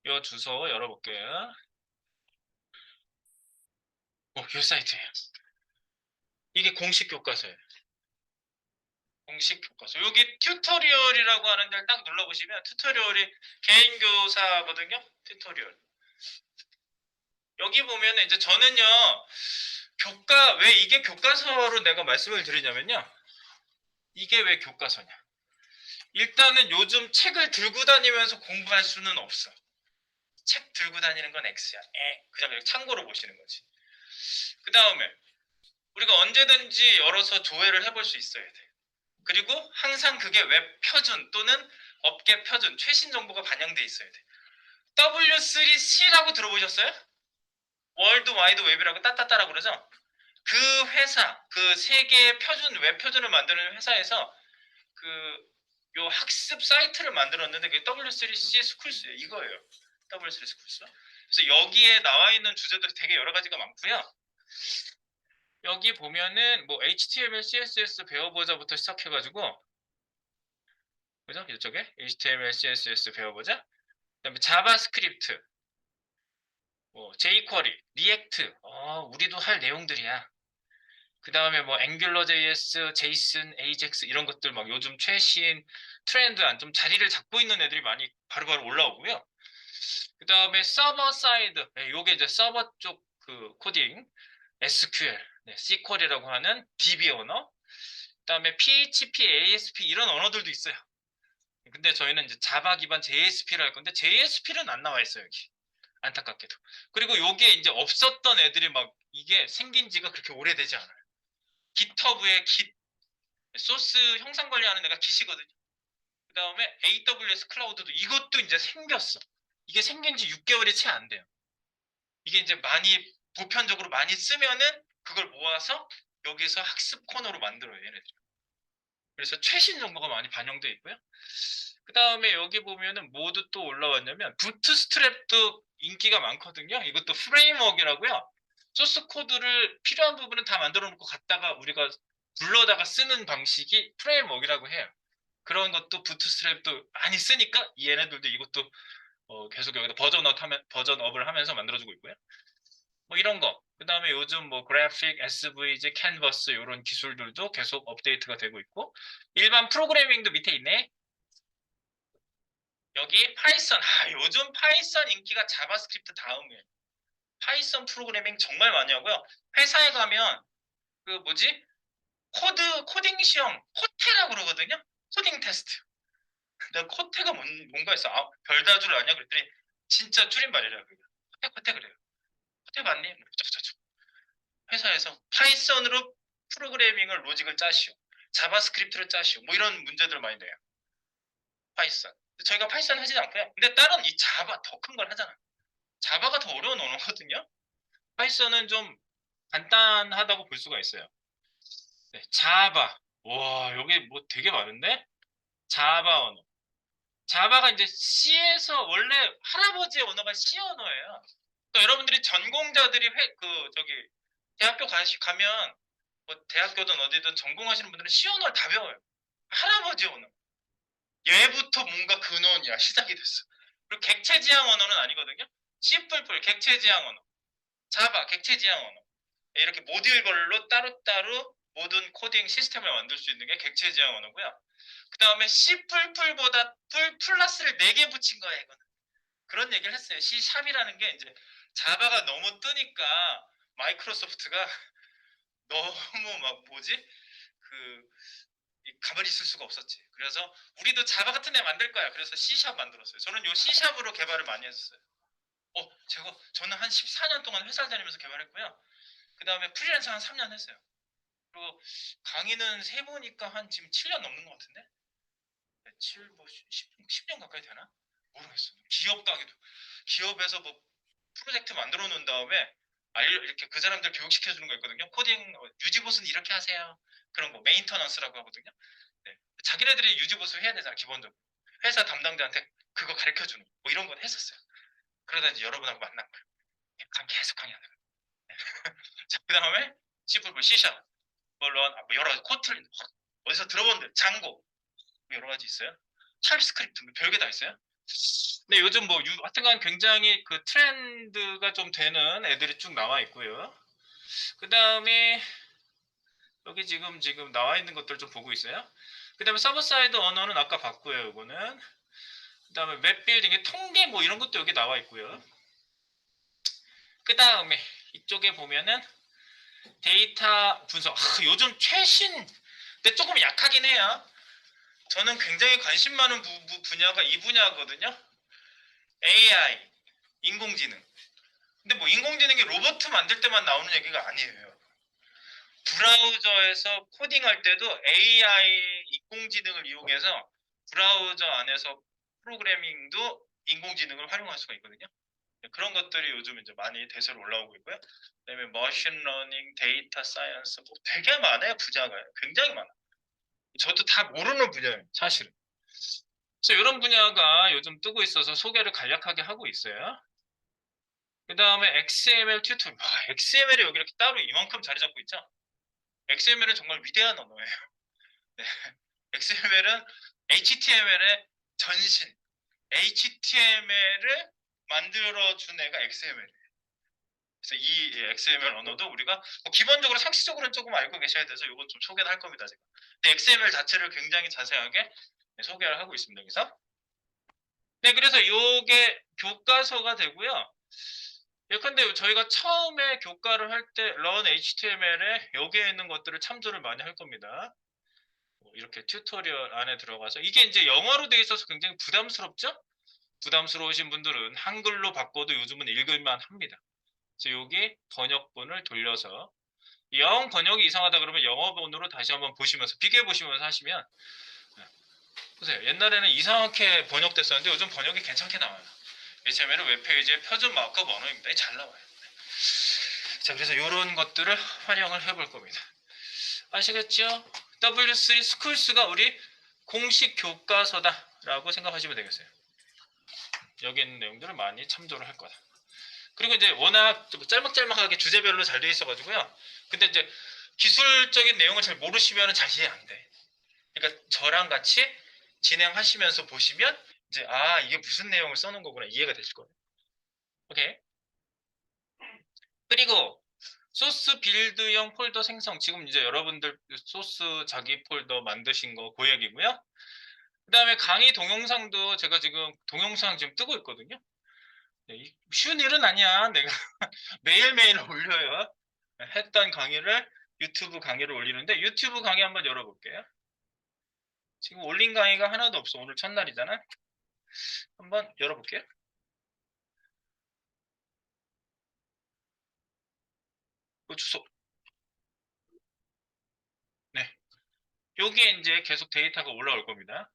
요 주소 열어볼게요. 요 사이트예요. 이게 공식 교과서예요. 공식 교과서. 여기 튜토리얼이라고 하는 데를 딱 눌러보시면 튜토리얼이 개인 교사거든요. 튜토리얼. 여기 보면 이제 저는요. 왜 이게 교과서로 내가 말씀을 드리냐면요. 이게 왜 교과서냐. 일단은 요즘 책을 들고 다니면서 공부할 수는 없어. 책 들고 다니는 건 X야. 그냥 참고로 보시는 거지. 그 다음에 우리가 언제든지 열어서 조회를 해볼 수 있어야 돼. 그리고 항상 그게 웹 표준 또는 업계 표준, 최신 정보가 반영돼 있어야 돼. W3C라고 들어보셨어요? 월드 와이드 웹이라고 따따따라고 그러죠? 그 회사, 그 세계 표준, 웹 표준을 만드는 회사에서 요 학습 사이트를 만들었는데 그게 W3C 스쿨스예요. 이거예요. W3 스쿨스. 그래서 여기에 나와 있는 주제도 되게 여러 가지가 많고요. 여기 보면은 뭐 HTML, CSS 배워보자부터 시작해가지고 그죠? 이쪽에 HTML, CSS 배워보자. 그다음에 자바스크립트, 뭐 jQuery, 리액트, 우리도 할 내용들이야. 그 다음에 뭐 앵귤러 JS, 제이슨, AJAX 이런 것들 막 요즘 최신 트렌드한 좀 자리를 잡고 있는 애들이 많이 바로바로 올라오고요. 그 다음에 서버 사이드, 요게 이제 서버 쪽 그 코딩, SQL, SQL이라고 하는 DB 언어, 그 다음에 PHP, ASP 이런 언어들도 있어요. 근데 저희는 이제 자바 기반 JSP를 할 건데 JSP는 안 나와 있어요 여기. 안타깝게도. 그리고 요게 이제 없었던 애들이 막 이게 생긴 지가 그렇게 오래되지 않아요. 깃허브의 깃, 소스 형상 관리하는 애가 깃이거든요. 그 다음에 AWS 클라우드도 이것도 이제 생겼어. 이게 생긴 지 6개월이 채 안 돼요. 이게 이제 많이 보편적으로 많이 쓰면은 그걸 모아서 여기서 학습 코너로 만들어요 얘네들. 그래서 최신 정보가 많이 반영되어 있고요. 그 다음에 여기 보면은 뭐도 또 올라왔냐면 부트스트랩도 인기가 많거든요. 이것도 프레임워크라고요. 소스 코드를 필요한 부분은 다 만들어 놓고 갖다가 우리가 불러다가 쓰는 방식이 프레임워크라고 해요. 그런 것도 부트스트랩도 많이 쓰니까 얘네들도 이것도 계속 여기다 버전업을 하면서 만들어주고 있고요. 뭐 이런 거. 그 다음에 요즘 뭐 그래픽, SVG, 캔버스 이런 기술들도 계속 업데이트가 되고 있고 일반 프로그래밍도 밑에 있네. 여기 파이썬. 요즘 파이썬 인기가 자바스크립트 다음이에요. 파이썬 프로그래밍 정말 많이 하고요. 회사에 가면 그 뭐지? 코딩 시험 코테라고 그러거든요. 코딩 테스트. 내가 코테가 뭔가 했어. 별다줄 아냐 그랬더니 진짜 줄임말이래요. 코테 그래요. 코테 맞니? 뭐 회사에서 파이썬으로 프로그래밍을 로직을 짜시오. 자바스크립트를 짜시오. 뭐 이런 문제들 많이 내요. 파이썬. 저희가 파이썬 하지 않고요. 근데 다른 이 자바 더 큰 걸 하잖아. 자바가 더 어려운 언어거든요. 파이썬은 좀 간단하다고 볼 수가 있어요. 네, 자바. 와, 여기 뭐 되게 많은데? 자바 언어. 자바가 이제 C에서 원래 할아버지의 언어가 C 언어예요. 그러니까 여러분들이 전공자들이 저기 대학교 가면 뭐 대학교든 어디든 전공하시는 분들은 C 언어를 다 배워요. 할아버지 언어. 얘부터 뭔가 근원이야. 시작이 됐어. 그리고 객체지향 언어는 아니거든요. C++ 객체지향 언어. 자바 객체지향 언어. 이렇게 모듈별로 따로따로 모든 코딩 시스템을 만들 수 있는 게 객체 지향 언어고요. 그 다음에 C++보다 플러스를 4개 붙인 거예요. 이거는. 그런 얘기를 했어요. C#이라는 게 이제 자바가 너무 뜨니까 마이크로소프트가 너무 막 뭐지? 가만히 있을 수가 없었지. 그래서 우리도 자바 같은 애 만들 거야. 그래서 C# 만들었어요. 저는 요 C#으로 개발을 많이 했었어요. 저는 한 14년 동안 회사를 다니면서 개발했고요. 그 다음에 프리랜서 한 3년 했어요. 그리고 강의는 세보니까 한 지금 7년 넘는 것 같은데? 10년 가까이 되나? 모르겠어. 기업도 하기도. 기업에서 뭐 프로젝트 만들어 놓은 다음에 이렇게 그 사람들 교육시켜 주는 거 있거든요. 코딩 유지보수는 이렇게 하세요. 그런 거 메인터넌스라고 하거든요. 네. 자기네들이 유지보수 해야 되잖아 기본적으로. 회사 담당자한테 그거 가르쳐 주는 거. 뭐 이런 건 했었어요. 그러다 이제 여러분하고 만난 거예요. 계속 강의하는 거예요. 자, 그 다음에 C++, C샵, 물론 여러 가지 코틀린 어디서 들어본데 장고 뭐 여러 가지 있어요. 샵스크립트 뭐 별게 다 있어요. 근데 요즘 뭐 하여튼간 굉장히 그 트렌드가 좀 되는 애들이 쭉 나와 있고요. 그 다음에 여기 지금 나와 있는 것들 좀 보고 있어요. 그 다음에 서버 사이드 언어는 아까 봤고요. 이거는 그 다음에 웹 빌딩의 통계 뭐 이런 것도 여기 나와 있고요. 그 다음에 이쪽에 보면은 데이터 분석. 요즘 최신 근데 조금 약하긴 해요. 저는 굉장히 관심 많은 분야가 이 분야거든요. AI, 인공지능. 근데 뭐 인공지능이 로봇 만들 때만 나오는 얘기가 아니에요. 브라우저에서 코딩할 때도 AI, 인공지능을 이용해서 브라우저 안에서 프로그래밍도 인공지능을 활용할 수가 있거든요. 그런 것들이 요즘 이제 많이 대세로 올라오고 있고요. 그다음에 머신러닝, 데이터 사이언스 뭐 되게 많아요. 분야가 굉장히 많아요. 저도 다 모르는 분야예요. 사실은. 그래서 이런 분야가 요즘 뜨고 있어서 소개를 간략하게 하고 있어요. 그 다음에 XML 튜토리얼. XML이 여기 이렇게 따로 이만큼 자리 잡고 있죠? XML은 정말 위대한 언어예요. 네. XML은 HTML의 전신. HTML을 만들어준 애가 XML이에요. 그래서 이 XML 언어도 우리가 뭐 기본적으로 상식적으로는 조금 알고 계셔야 돼서 이건 좀 소개를 할 겁니다. 제가. 근데 XML 자체를 굉장히 자세하게 소개를 하고 있습니다. 여기서. 네, 그래서 이게 교과서가 되고요. 예컨대 저희가 처음에 교과를 할 때 Run HTML에 여기에 있는 것들을 참조를 많이 할 겁니다. 이렇게 튜토리얼 안에 들어가서 이게 이제 영어로 되어 있어서 굉장히 부담스럽죠? 부담스러우신 분들은 한글로 바꿔도 요즘은 읽을만 합니다. 그래서 여기 번역본을 돌려서 영어 번역이 이상하다 그러면 영어본으로 다시 한번 보시면서 비교해 보시면서 하시면 보세요. 옛날에는 이상하게 번역됐었는데 요즘 번역이 괜찮게 나와요. HTML은 웹페이지의 표준 마크업 언어입니다. 잘 나와요. 자, 그래서 이런 것들을 활용을 해볼 겁니다. 아시겠죠? W3 스쿨스가 우리 공식 교과서다라고 생각하시면 되겠어요. 여기 있는 내용들을 많이 참조를 할 거다. 그리고 이제 워낙 짤막짤막하게 주제별로 잘 되어 있어가지고요. 근데 이제 기술적인 내용을 잘 모르시면 잘 이해 안 돼. 그러니까 저랑 같이 진행하시면서 보시면 이제 이게 무슨 내용을 써놓은 거구나 이해가 되실 거예요. 오케이. 그리고 소스 빌드형 폴더 생성. 지금 이제 여러분들 소스 자기 폴더 만드신 거 그 얘기고요. 그 다음에 강의 동영상도 제가 지금 동영상 지금 뜨고 있거든요. 네, 쉬운 일은 아니야. 내가 매일매일 올려요. 했던 강의를 유튜브 강의를 올리는데 유튜브 강의 한번 열어볼게요. 지금 올린 강의가 하나도 없어. 오늘 첫날이잖아. 한번 열어볼게요. 그 주소. 네. 여기에 이제 계속 데이터가 올라올 겁니다.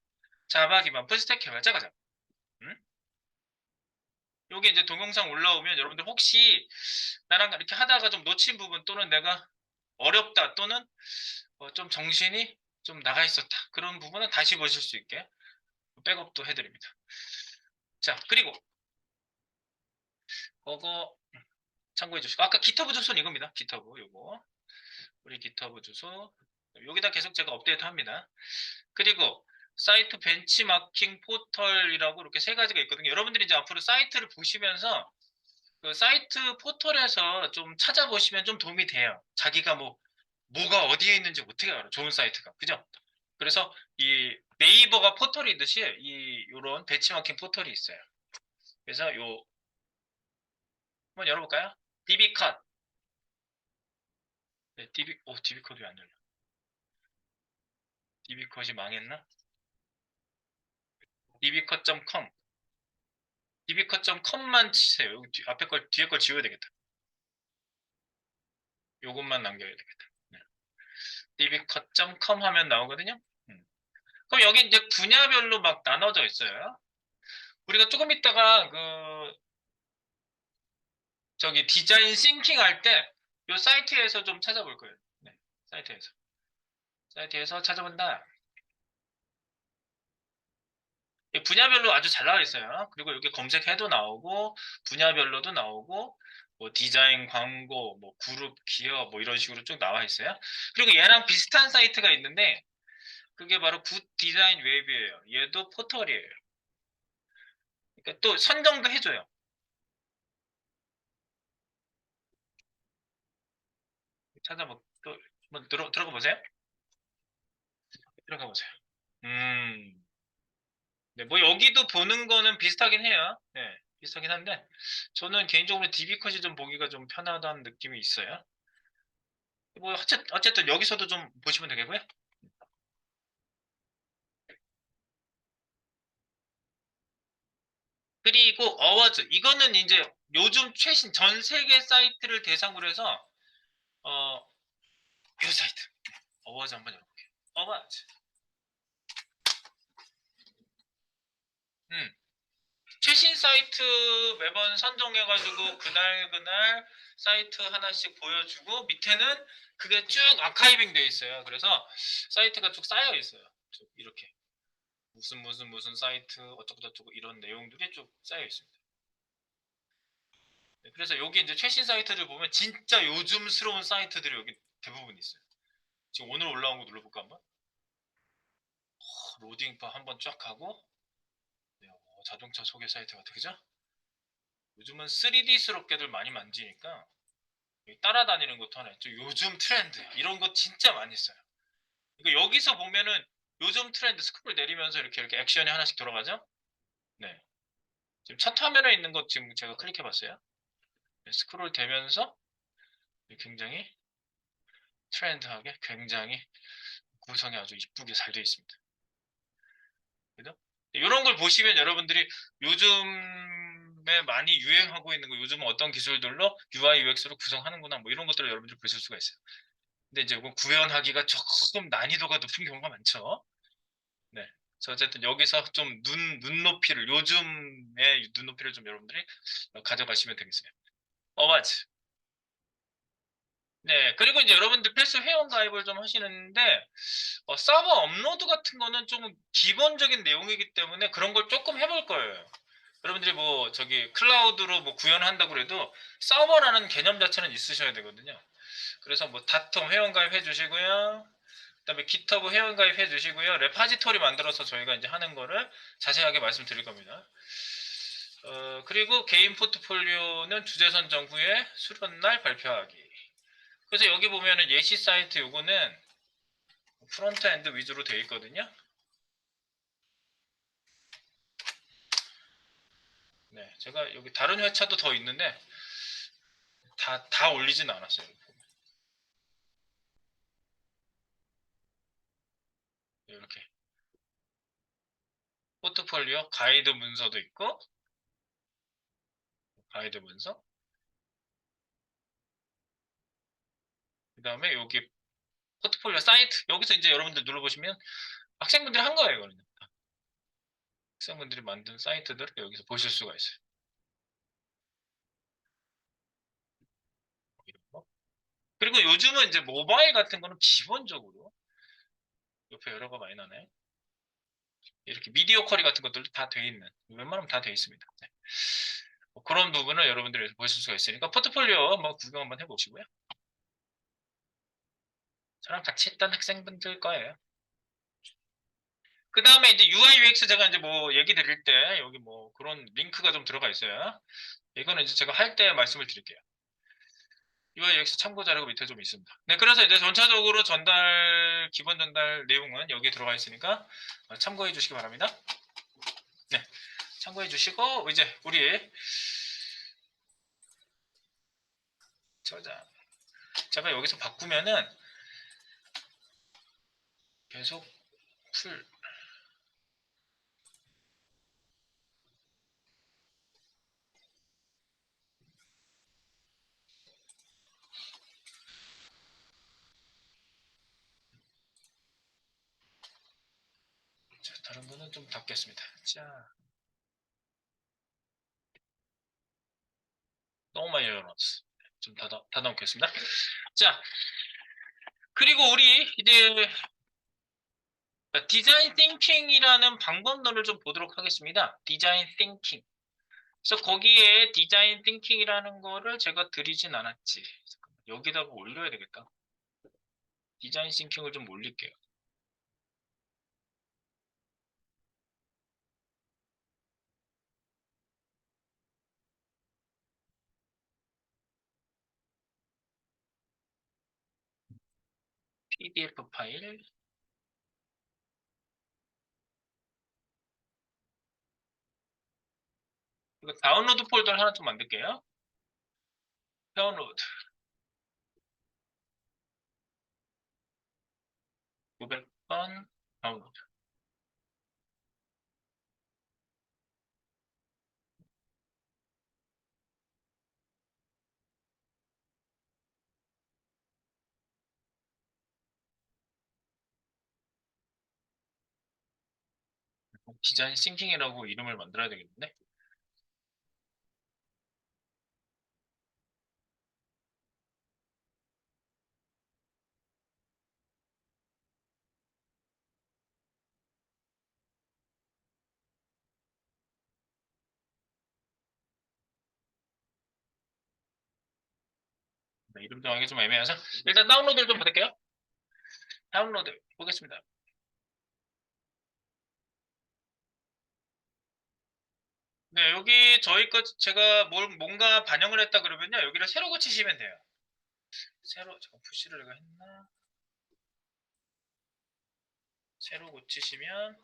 자바 기반 풀스택 개발자 가자. 음? 여기 이제 동영상 올라오면 여러분들 혹시 나랑 이렇게 하다가 좀 놓친 부분 또는 내가 어렵다 또는 좀 정신이 좀 나가 있었다. 그런 부분은 다시 보실 수 있게 백업도 해드립니다. 자, 그리고 그거 참고해 주시고 아까 기터브 주소는 이겁니다. 기터브 요거 우리 기터브 주소 여기다 계속 제가 업데이트 합니다. 그리고 사이트 벤치마킹 포털이라고 이렇게 세 가지가 있거든요. 여러분들이 이제 앞으로 사이트를 보시면서 그 사이트 포털에서 좀 찾아보시면 좀 도움이 돼요. 자기가 뭐 뭐가 어디에 있는지 어떻게 알아? 좋은 사이트가. 그죠? 그래서 이 네이버가 포털이듯이 요런 배치마킹 포털이 있어요. 그래서 한번 열어볼까요? DB컷. 네, DB컷이 왜 안 열려? DB컷이 망했나? dbcut.com. dbcut.com만 치세요. 여기 앞에 뒤에 걸 지워야 되겠다. 요것만 남겨야 되겠다. 네. dbcut.com 하면 나오거든요. 그럼 여기 이제 분야별로 막 나눠져 있어요. 우리가 조금 있다가 저기 디자인 싱킹 할 때 요 사이트에서 좀 찾아볼 거예요. 네, 사이트에서 찾아본다. 분야별로 아주 잘 나와 있어요. 그리고 여기 검색해도 나오고 분야별로도 나오고 뭐 디자인, 광고, 뭐 그룹, 기업 뭐 이런 식으로 쭉 나와 있어요. 그리고 얘랑 비슷한 사이트가 있는데 그게 바로 굿 디자인 웹이에요. 얘도 포털이에요. 그러니까 또 선정도 해줘요. 또 한번 들어가 보세요. 들어가 보세요. 음, 네, 뭐 여기도 보는 거는 비슷하긴 해요. 네, 비슷하긴 한데 저는 개인적으로 DB컷이 좀 보기가 좀 편하다는 느낌이 있어요. 뭐 어쨌든 여기서도 좀 보시면 되겠고요. 그리고 어워즈 이거는 이제 요즘 최신 전 세계 사이트를 대상으로 해서 어, 이 사이트 어워즈 한번 열어볼게요. 어워즈. 음. 최신 사이트 매번 선정해가지고 그날 사이트 하나씩 보여주고 밑에는 그게 쭉 아카이빙 돼 있어요. 그래서 사이트가 쭉 쌓여 있어요. 쭉 이렇게 무슨 사이트 어쩌고저쩌고 이런 내용들이 쭉 쌓여 있습니다. 네, 그래서 여기 이제 최신 사이트를 보면 진짜 요즘스러운 사이트들이 여기 대부분 있어요. 지금 오늘 올라온 거 눌러볼까 한번? 로딩 바 한번 쫙 하고 네, 자동차 소개 사이트 같아 그죠? 요즘은 3D스럽게들 많이 만지니까 따라다니는 것도 하나 있죠. 요즘 트렌드 이런 거 진짜 많이 써요. 그러니까 여기서 보면은 요즘 트렌드 스크롤 내리면서 이렇게 액션이 하나씩 돌아가죠. 네. 지금 첫 화면에 있는 것 지금 제가 클릭해봤어요. 네, 스크롤 되면서 굉장히 트렌드하게 굉장히 구성이 아주 이쁘게 잘 되어 있습니다. 그죠? 이런 걸 보시면 여러분들이 요즘에 많이 유행하고 있는 거 요즘은 어떤 기술들로 UI, UX로 구성하는구나 뭐 이런 것들을 여러분들이 보실 수가 있어요. 근데 이제 이건 구현하기가 조금 난이도가 높은 경우가 많죠. 네. 그래서 어쨌든 여기서 좀 눈높이를 요즘의 눈높이를 좀 여러분들이 가져가시면 되겠어요. 맞지. 네. 그리고 이제 여러분들 필수 회원 가입을 좀 하시는데 서버 업로드 같은 거는 좀 기본적인 내용이기 때문에 그런 걸 조금 해볼 거예요. 여러분들이 뭐 저기 클라우드로 뭐 구현한다고 그래도 서버라는 개념 자체는 있으셔야 되거든요. 그래서 뭐 다통 회원 가입해 주시고요. 그다음에 GitHub 회원 가입해 주시고요. 레파지토리 만들어서 저희가 이제 하는 거를 자세하게 말씀드릴 겁니다. 그리고 개인 포트폴리오는 주제 선정 후에 수련날 발표하기. 그래서 여기 보면은 예시 사이트 요거는 프론트 엔드 위주로 되어 있거든요. 네, 제가 여기 다른 회차도 더 있는데 다 올리진 않았어요. 이렇게 포트폴리오 가이드 문서도 있고 가이드 문서 그다음에 여기 포트폴리오 사이트 여기서 이제 여러분들 눌러보시면 학생분들이 한 거예요. 이거는 학생분들이 만든 사이트들을 여기서 보실 수가 있어요. 이런 거. 그리고 요즘은 이제 모바일 같은 거는 기본적으로 옆에 여러가 많이 나네. 이렇게 미디어 쿼리 같은 것들도 다 돼 있는 웬만하면 다 돼 있습니다. 네. 뭐 그런 부분을 여러분들이 보실 수가 있으니까 포트폴리오 한번 구경 한번 해보시고요. 저랑 같이 했던 학생분들 거예요. 그 다음에 이제 UI UX 제가 이제 뭐 얘기 드릴 때 여기 뭐 그런 링크가 좀 들어가 있어요. 이거는 이제 제가 할 때 말씀을 드릴게요. 이거 여기서 참고 자료가 밑에 좀 있습니다. 네, 그래서 이제 전체적으로 기본 전달 내용은 여기에 들어가 있으니까 참고해 주시기 바랍니다. 네, 참고해 주시고 이제 우리 제가 여기서 바꾸면은 계속 풀 자, 다른 거는 좀 닫겠습니다. 자, 너무 많이 열어놨어. 좀 닫아놓겠습니다. 자, 그리고 우리 이제 디자인 띵킹이라는 방법론을 좀 보도록 하겠습니다. 디자인 띵킹. 그래서 거기에 디자인 띵킹이라는 거를 제가 드리진 않았지. 잠깐만, 여기다가 올려야 되겠다. 디자인 띵킹을 좀 올릴게요. PDF 파일. 이거 다운로드 폴더를 하나 좀 만들게요. 다운로드. 900번 다운로드. 디자인 싱킹이라고 이름을 만들어야 되겠는데. 네, 이름 정하기 좀 애매해서 일단 다운로드를 좀 받을게요. 다운로드 보겠습니다. 네, 여기 저희 거 제가 뭔가 반영을 했다 그러면요. 여기를 새로 고치시면 돼요. 새로 잠깐 푸시를 내가 했나? 새로 고치시면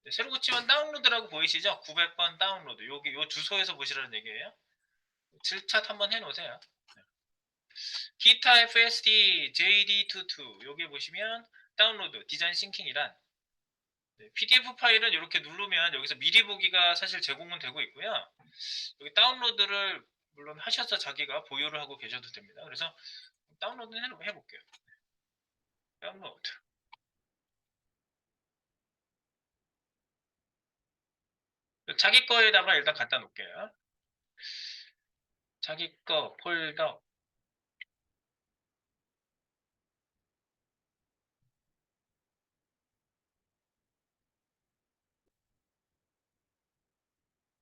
네, 새로 고치면 다운로드라고 보이시죠? 900번 다운로드. 여기 요 주소에서 보시라는 얘기예요. 질차 한번 해 놓으세요. 네. 기타 FSD JD22 여기 보시면 다운로드 디자인 싱킹이란 네, PDF 파일은 이렇게 누르면 여기서 미리 보기가 사실 제공은 되고 있고요. 여기 다운로드를 물론 하셔서 자기가 보유를 하고 계셔도 됩니다. 그래서 다운로드 해볼게요. 다운로드. 자기 거에다가 일단 갖다 놓을게요. 자기 거 폴더.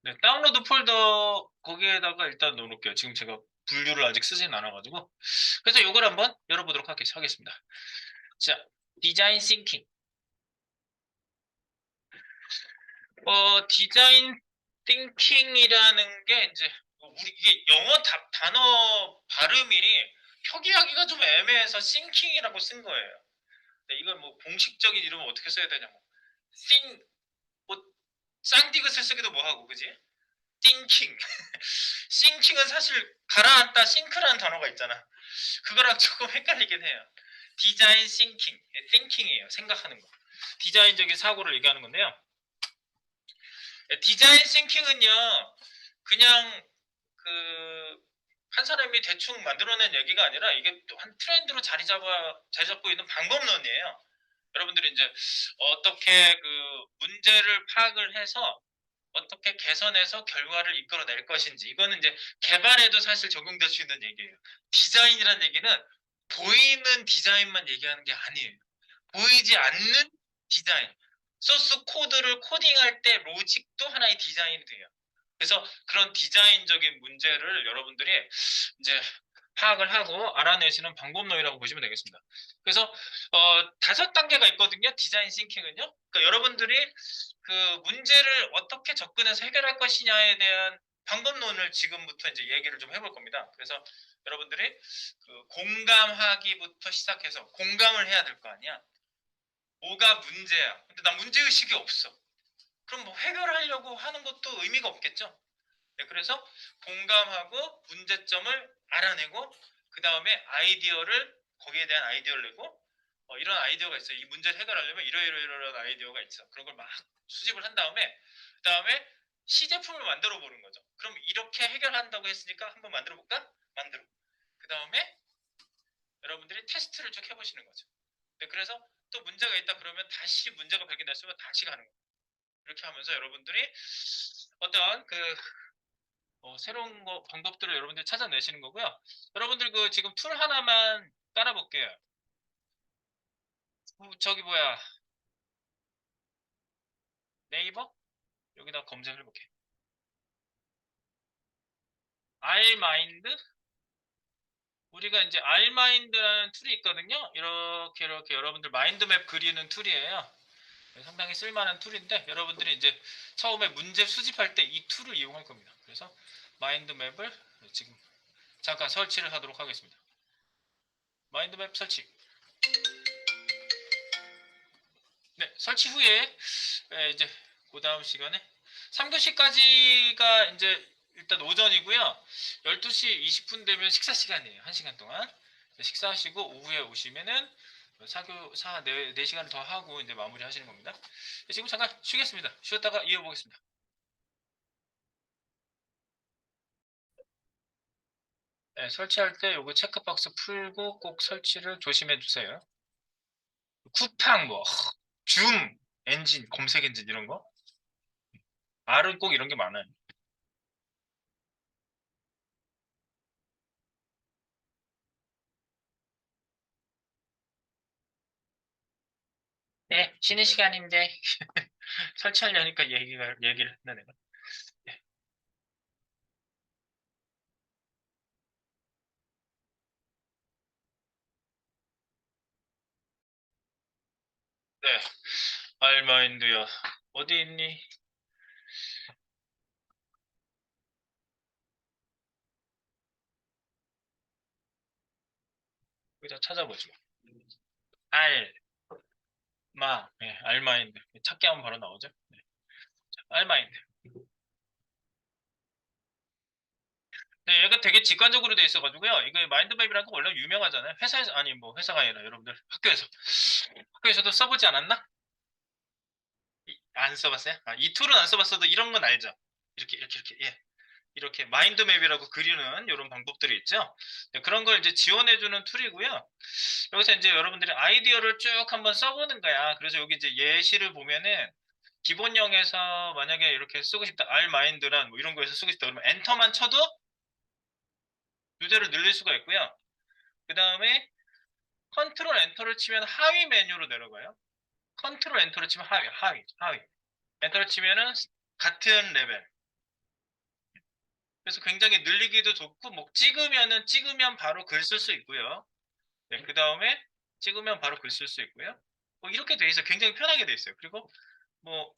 네, 다운로드 폴더 거기에다가 일단 넣어놓을게요. 지금 제가 분류를 아직 쓰진 않아가지고. 그래서 이걸 한번 열어보도록 하겠습니다. 자, 디자인 싱킹. 디자인 띵킹이라는 게 이제 우리 이게 영어 단어 발음이 표기하기가 좀 애매해서 싱킹이라고 쓴 거예요. 네, 이걸 뭐 공식적인 이름을 어떻게 써야 되냐 뭐 뭐 쌍디귿을 쓰기도 뭐하고 그지? 띵킹 싱킹은 사실 가라앉다 싱크라는 단어가 있잖아. 그거랑 조금 헷갈리긴 해요. 디자인 싱킹, 띵킹이에요. 생각하는 거. 디자인적인 사고를 얘기하는 건데요. 디자인 싱킹은요, 그냥 한 사람이 대충 만들어낸 얘기가 아니라 이게 또 한 트렌드로 자리 잡고 있는 방법론이에요. 여러분들이 이제 어떻게 문제를 파악을 해서 어떻게 개선해서 결과를 이끌어낼 것인지 이거는 이제 개발에도 사실 적용될 수 있는 얘기예요. 디자인이라는 얘기는 보이는 디자인만 얘기하는 게 아니에요. 보이지 않는 디자인. 소스 코드를 코딩할 때 로직도 하나의 디자인이 돼요. 그래서 그런 디자인적인 문제를 여러분들이 이제 파악을 하고 알아내시는 방법론이라고 보시면 되겠습니다. 그래서 5단계가 있거든요. 디자인 싱킹은요. 그러니까 여러분들이 그 문제를 어떻게 접근해서 해결할 것이냐에 대한 방법론을 지금부터 이제 얘기를 좀 해볼 겁니다. 그래서 여러분들이 그 공감하기부터 시작해서 공감을 해야 될 거 아니야. 뭐가 문제야. 근데 나 문제의식이 없어. 그럼 뭐 해결하려고 하는 것도 의미가 없겠죠. 네, 그래서 공감하고 문제점을 알아내고 그 다음에 아이디어를 거기에 대한 아이디어를 내고 이런 아이디어가 있어요. 이 문제를 해결하려면 이러이러이러한 아이디어가 있어. 그런 걸 막 수집을 한 다음에 그 다음에 시제품을 만들어 보는 거죠. 그럼 이렇게 해결한다고 했으니까 한번 만들어 볼까? 만들어. 그 다음에 여러분들이 테스트를 쭉 해보시는 거죠. 네, 그래서 또 문제가 있다 그러면 다시 문제가 발견됐으면 다시 가는 거예요. 이렇게 하면서 여러분들이 어떤 그 새로운 방법들을 여러분들이 찾아내시는 거고요. 여러분들 그 지금 툴 하나만 깔아볼게요. 저기 뭐야, 네이버? 여기다 검색을 해볼게. 알마인드? 우리가 이제 알마인드라는 툴이 있거든요. 이렇게 여러분들 마인드맵 그리는 툴이에요. 상당히 쓸만한 툴인데 여러분들이 이제 처음에 문제 수집할 때 이 툴을 이용할 겁니다. 그래서 마인드맵을 지금 잠깐 설치를 하도록 하겠습니다. 마인드맵 설치. 네, 설치 후에 이제 그 다음 시간에 3교시까지가 이제 일단 오전이고요. 12시 20분 되면 식사 시간이에요. 1시간 동안. 식사하시고 오후에 오시면은 4시간을 더 하고 이제 마무리 하시는 겁니다. 지금 잠깐 쉬겠습니다. 쉬었다가 이어보겠습니다. 네, 설치할 때 요거 체크박스 풀고 꼭 설치를 조심해 주세요. 쿠팡 줌 엔진, 검색 엔진 이런 거. R은 꼭 이런 게 많아요. 네, 쉬는 시간인데 설치하려니까 얘기를 했나 내가. 네, 네. 알마인드야. 어디 있니? 여기다 찾아보죠. 알, 네, 알마인드. 찾기 하면 바로 나오죠. 네. 알마인드. 네, 얘가 되게 직관적으로 돼 있어가지고요. 이거 마인드맵이라는 거 원래 유명하잖아요. 회사에서, 아니, 뭐, 회사가 아니라 여러분들 학교에서. 학교에서도 써보지 않았나? 안 써봤어요? 이 툴은 안 써봤어도 이런 건 알죠? 이렇게, 예. 이렇게 마인드맵이라고 그리는 이런 방법들이 있죠. 네, 그런 걸 이제 지원해주는 툴이고요. 여기서 이제 여러분들이 아이디어를 쭉 한번 써보는 거야. 그래서 여기 이제 예시를 보면은 기본형에서 만약에 이렇게 쓰고 싶다. 알마인드란 뭐 이런 거에서 쓰고 싶다. 그러면 엔터만 쳐도 주제를 늘릴 수가 있고요. 그 다음에 컨트롤 엔터를 치면 하위 메뉴로 내려가요. 컨트롤 엔터를 치면 하위. 엔터를 치면은 같은 레벨. 그래서 굉장히 늘리기도 좋고, 뭐 찍으면 바로 글 쓸 수 있고요. 네, 그 다음에 찍으면 바로 글 쓸 수 있고요. 뭐 이렇게 돼 있어요. 굉장히 편하게 돼 있어요. 그리고 뭐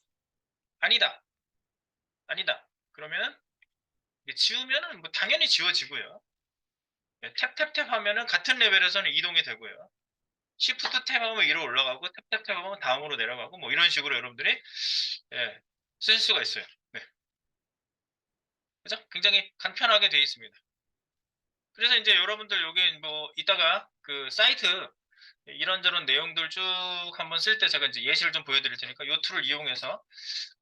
아니다, 아니다. 그러면 지우면은 뭐 당연히 지워지고요. 네, 탭탭탭 하면은 같은 레벨에서는 이동이 되고요. Shift 탭 하면 위로 올라가고 탭탭탭 하면 다음으로 내려가고 뭐 이런 식으로 여러분들이 예, 쓸 수가 있어요. 네, 그죠? 굉장히 간편하게 돼 있습니다. 그래서 이제 여러분들 여기 뭐 이따가 그 사이트 이런저런 내용들 쭉 한번 쓸 때 제가 이제 예시를 좀 보여드릴 테니까 이 툴을 이용해서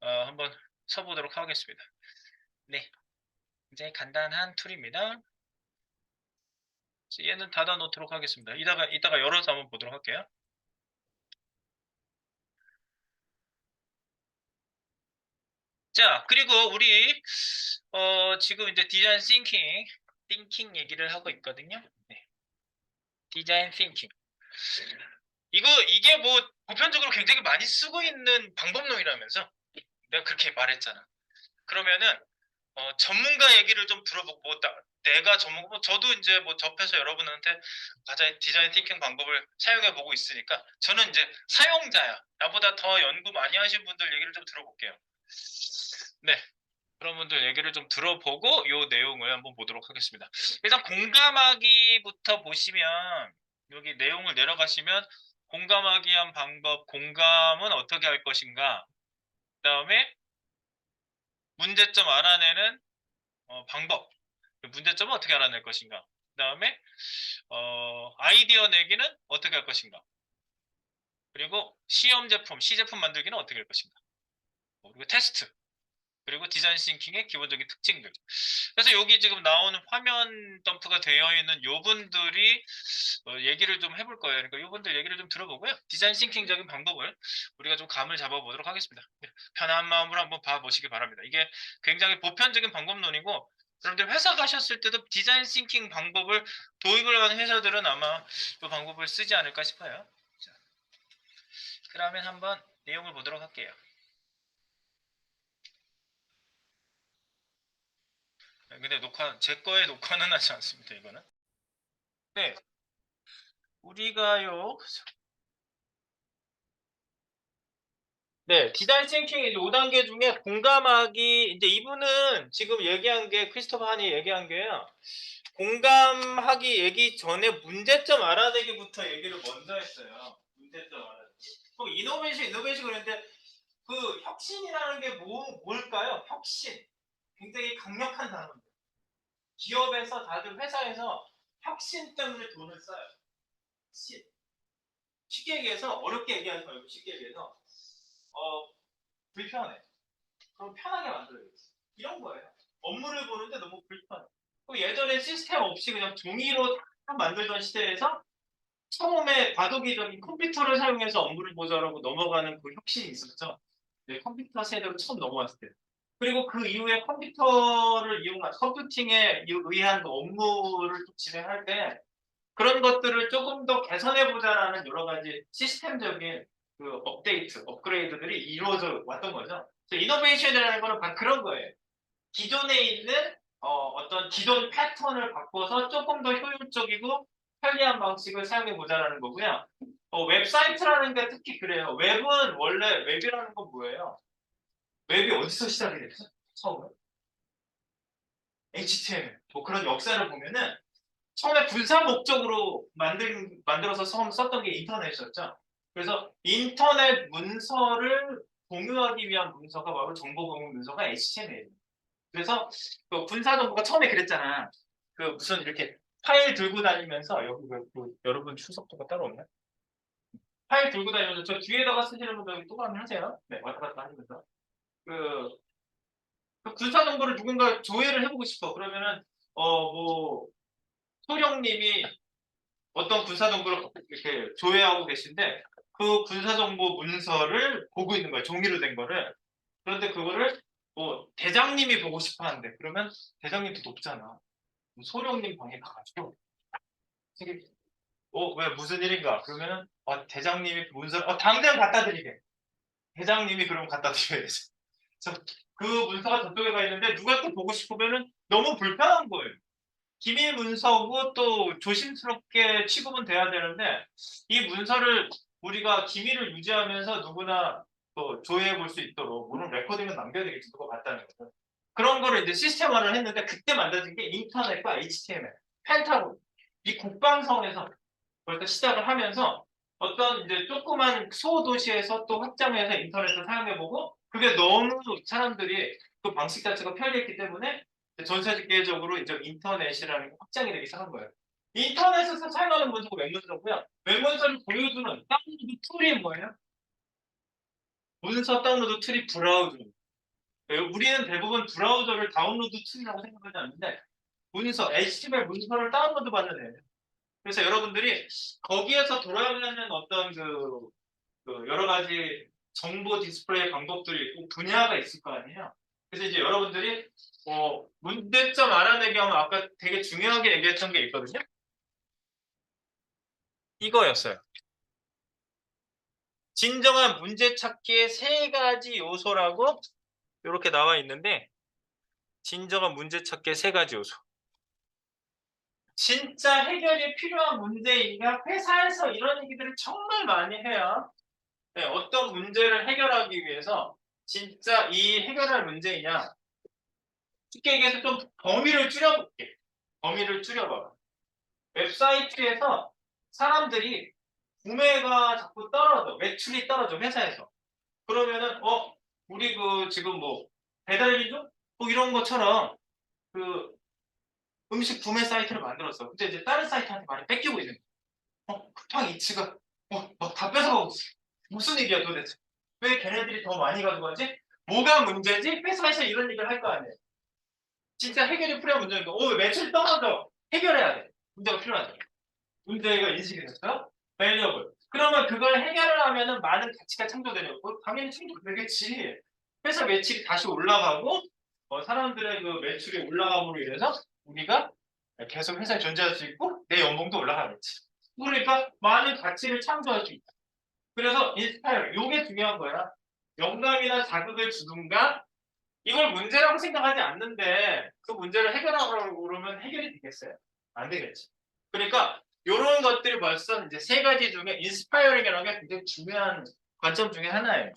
한번 써보도록 하겠습니다. 네, 이제 간단한 툴입니다. 얘는 닫아 놓도록 하겠습니다. 이따가 열어서 한번 보도록 할게요. 자, 그리고 우리 지금 이제 디자인 띵킹 얘기를 하고 있거든요. 네, 디자인 띵킹. 이게 뭐 보편적으로 굉장히 많이 쓰고 있는 방법론이라면서 내가 그렇게 말했잖아. 그러면은 전문가 얘기를 좀 들어보고 내가 전문가 저도 이제 뭐 접해서 여러분한테 가장 디자인 띵킹 방법을 사용해 보고 있으니까 저는 이제 사용자야. 나보다 더 연구 많이 하신 분들 얘기를 좀 들어볼게요. 네. 그런 분들 얘기를 좀 들어보고 요 내용을 한번 보도록 하겠습니다. 일단 공감하기부터 보시면 여기 내용을 내려가시면 공감하기 한 방법, 공감은 어떻게 할 것인가, 그다음에 문제점 알아내는 방법, 문제점은 어떻게 알아낼 것인가, 그다음에 아이디어 내기는 어떻게 할 것인가, 그리고 시험 제품, 시제품 만들기는 어떻게 할 것인가, 그리고 테스트, 그리고 디자인 싱킹의 기본적인 특징들. 그래서 여기 지금 나오는 화면 덤프가 되어 있는 요분들이 얘기를 좀 해볼 거예요. 그러니까 요분들 얘기를 좀 들어보고요. 디자인 싱킹적인 방법을 우리가 좀 감을 잡아보도록 하겠습니다. 편한 마음으로 한번 봐보시기 바랍니다. 이게 굉장히 보편적인 방법론이고, 여러분들 회사 가셨을 때도 디자인 싱킹 방법을 도입을 하는 회사들은 아마 이 방법을 쓰지 않을까 싶어요. 자, 그러면 한번 내용을 보도록 할게요. 근데 제 거에 녹화는 하지 않습니다, 이거는. 네, 우리가요. 네, 디자인 싱킹 이제 5단계 중에 공감하기, 이제 이분은 지금 얘기한 게, 크리스토퍼 한이 얘기한 게요. 공감하기 얘기 전에 문제점 알아내기부터 얘기를 먼저 했어요. 문제점 알아내기. 이노베이션 그랬는데, 그 혁신이라는 게 뭘까요? 혁신. 굉장히 강력한 단어입니다. 기업에서 다들 회사에서 혁신 때문에 돈을 써요. 혁신. 쉽게 얘기해서, 어렵게 얘기하지 말고 쉽게 얘기해서, 불편해. 그럼 편하게 만들어야겠어. 이런 거예요. 업무를 보는데 너무 불편해. 예전에 시스템 없이 그냥 종이로 다 만들던 시대에서 처음에 과도기적인 컴퓨터를 사용해서 업무를 보자라고 넘어가는 그 혁신이 있었죠. 네, 컴퓨터 세대로 처음 넘어왔을 때. 그리고 그 이후에 컴퓨터를 이용한 컴퓨팅에 의한 그 업무를 좀 진행할 때 그런 것들을 조금 더 개선해보자라는 여러 가지 시스템적인 그 업데이트, 업그레이드들이 이루어져 왔던 거죠. 이노베이션이라는 거는 바로 그런 거예요. 기존에 있는 어떤 기존 패턴을 바꿔서 조금 더 효율적이고 편리한 방식을 사용해보자라는 거고요. 웹사이트라는 게 특히 그래요. 웹은 원래 웹이라는 건 뭐예요? 웹이 어디서 시작이 됐죠? 처음에? HTML. 뭐 그런 역사를 보면은 처음에 분산 목적으로 만들어서 처음 썼던 게 인터넷이었죠. 그래서 인터넷 문서를 공유하기 위한 문서가 바로 정보 공유 문서가 HTML이에요. 그래서 그 군사 정부가 처음에 그랬잖아. 그 무슨 이렇게 파일 들고 다니면서 여기 여러분 출석부가 따로 없나? 파일 들고 다니면서 저 뒤에다가 쓰시는 분들 똑같이 하세요. 네, 왔다 갔다 하시면서 그, 그 군사 정보를 누군가 조회를 해보고 싶어. 그러면은 뭐 소령님이 어떤 군사 정보를 이렇게 조회하고 계신데 그 군사 정보 문서를 보고 있는 거야. 종이로 된 거를. 그런데 그거를 뭐 대장님이 보고 싶어 하는데 그러면 대장님도 높잖아. 소령님 방에 가가지고 되게 왜 무슨 일인가? 그러면은 대장님이 문서를 당장 갖다 드리게. 대장님이 그럼 갖다 드려야지. 그래서 그 문서가 저쪽에 가 있는데 누가 또 보고 싶으면은 너무 불편한 거예요. 기밀 문서고 또 조심스럽게 취급은 돼야 되는데 이 문서를 우리가 기밀을 유지하면서 누구나 또 조회해 볼 수 있도록 물론 레코딩은 남겨야 되겠지. 누가 봤다는 거죠. 그런 거를 이제 시스템화를 했는데 그때 만들어진 게 인터넷과 HTML, 펜타곤, 이 국방성에서 그렇게 시작을 하면서 어떤 이제 조그만 소도시에서 또 확장해서 인터넷을 사용해보고 그게 너무 사람들이 그 방식 자체가 편리했기 때문에 전 세계적으로 이제 인터넷이라는 게 확장이 되기 시작한 거예요. 인터넷에서 사용하는 문서가 웹문서고요. 웹문서를 보여주는 다운로드 툴이 뭐예요? 문서 다운로드 툴이 브라우저. 우리는 대부분 브라우저를 다운로드 툴이라고 생각하지 않는데 문서, HTML 문서를 다운로드 받는 애예요. 그래서 여러분들이 거기에서 돌아가는 어떤 그 여러 가지 정보 디스플레이 방법들이 있고 분야가 있을 거 아니에요. 그래서 이제 여러분들이 문제점 알아내기 하면 아까 되게 중요하게 얘기했던 게 있거든요. 이거였어요. 진정한 문제 찾기의 세 가지 요소라고 이렇게 나와 있는데 진정한 문제 찾기의 세 가지 요소. 진짜 해결이 필요한 문제인가? 회사에서 이런 얘기들을 정말 많이 해요. 네, 어떤 문제를 해결하기 위해서 진짜 이 해결할 문제이냐? 쉽게 얘기해서 좀 범위를 줄여볼게. 범위를 줄여봐봐. 웹사이트에서 사람들이 구매가 자꾸 떨어져. 매출이 떨어져. 회사에서. 그러면은 우리 그 지금 뭐 배달민족 뭐 이런 것처럼 그 음식 구매 사이트를 만들었어. 근데 이제 다른 사이트한테 많이 뺏기고 있는 거야. 쿠팡 이츠가 막 다 뺏어가고 있어. 무슨 얘기야 도대체? 왜 걔네들이 더 많이 가져가지? 뭐가 문제지? 회사에서 이런 얘기를 할 거 아니에요. 진짜 해결이 필요한 문제니까 왜 매출이 떨어져? 해결해야 돼. 문제가 필요하죠. 문제가 인식이 됐어? 밸류able. 그러면 그걸 해결을 하면은 많은 가치가 창조되냐고? 당연히 창조되겠지. 회사 매출이 다시 올라가고 사람들의 그 매출이 올라감으로 인해서 우리가 계속 회사에 존재할 수 있고 내 연봉도 올라가겠지. 그러니까 많은 가치를 창조할 수 있다. 그래서 인스파이어 요게 중요한 거야. 영감이나 자극을 주든가 이걸 문제라고 생각하지 않는데 그 문제를 해결하라고 그러면 해결이 되겠어요? 안 되겠지. 그러니까 이런 것들이 벌써 이제 세 가지 중에 인스파이어링이라는 게 굉장히 중요한 관점 중에 하나예요.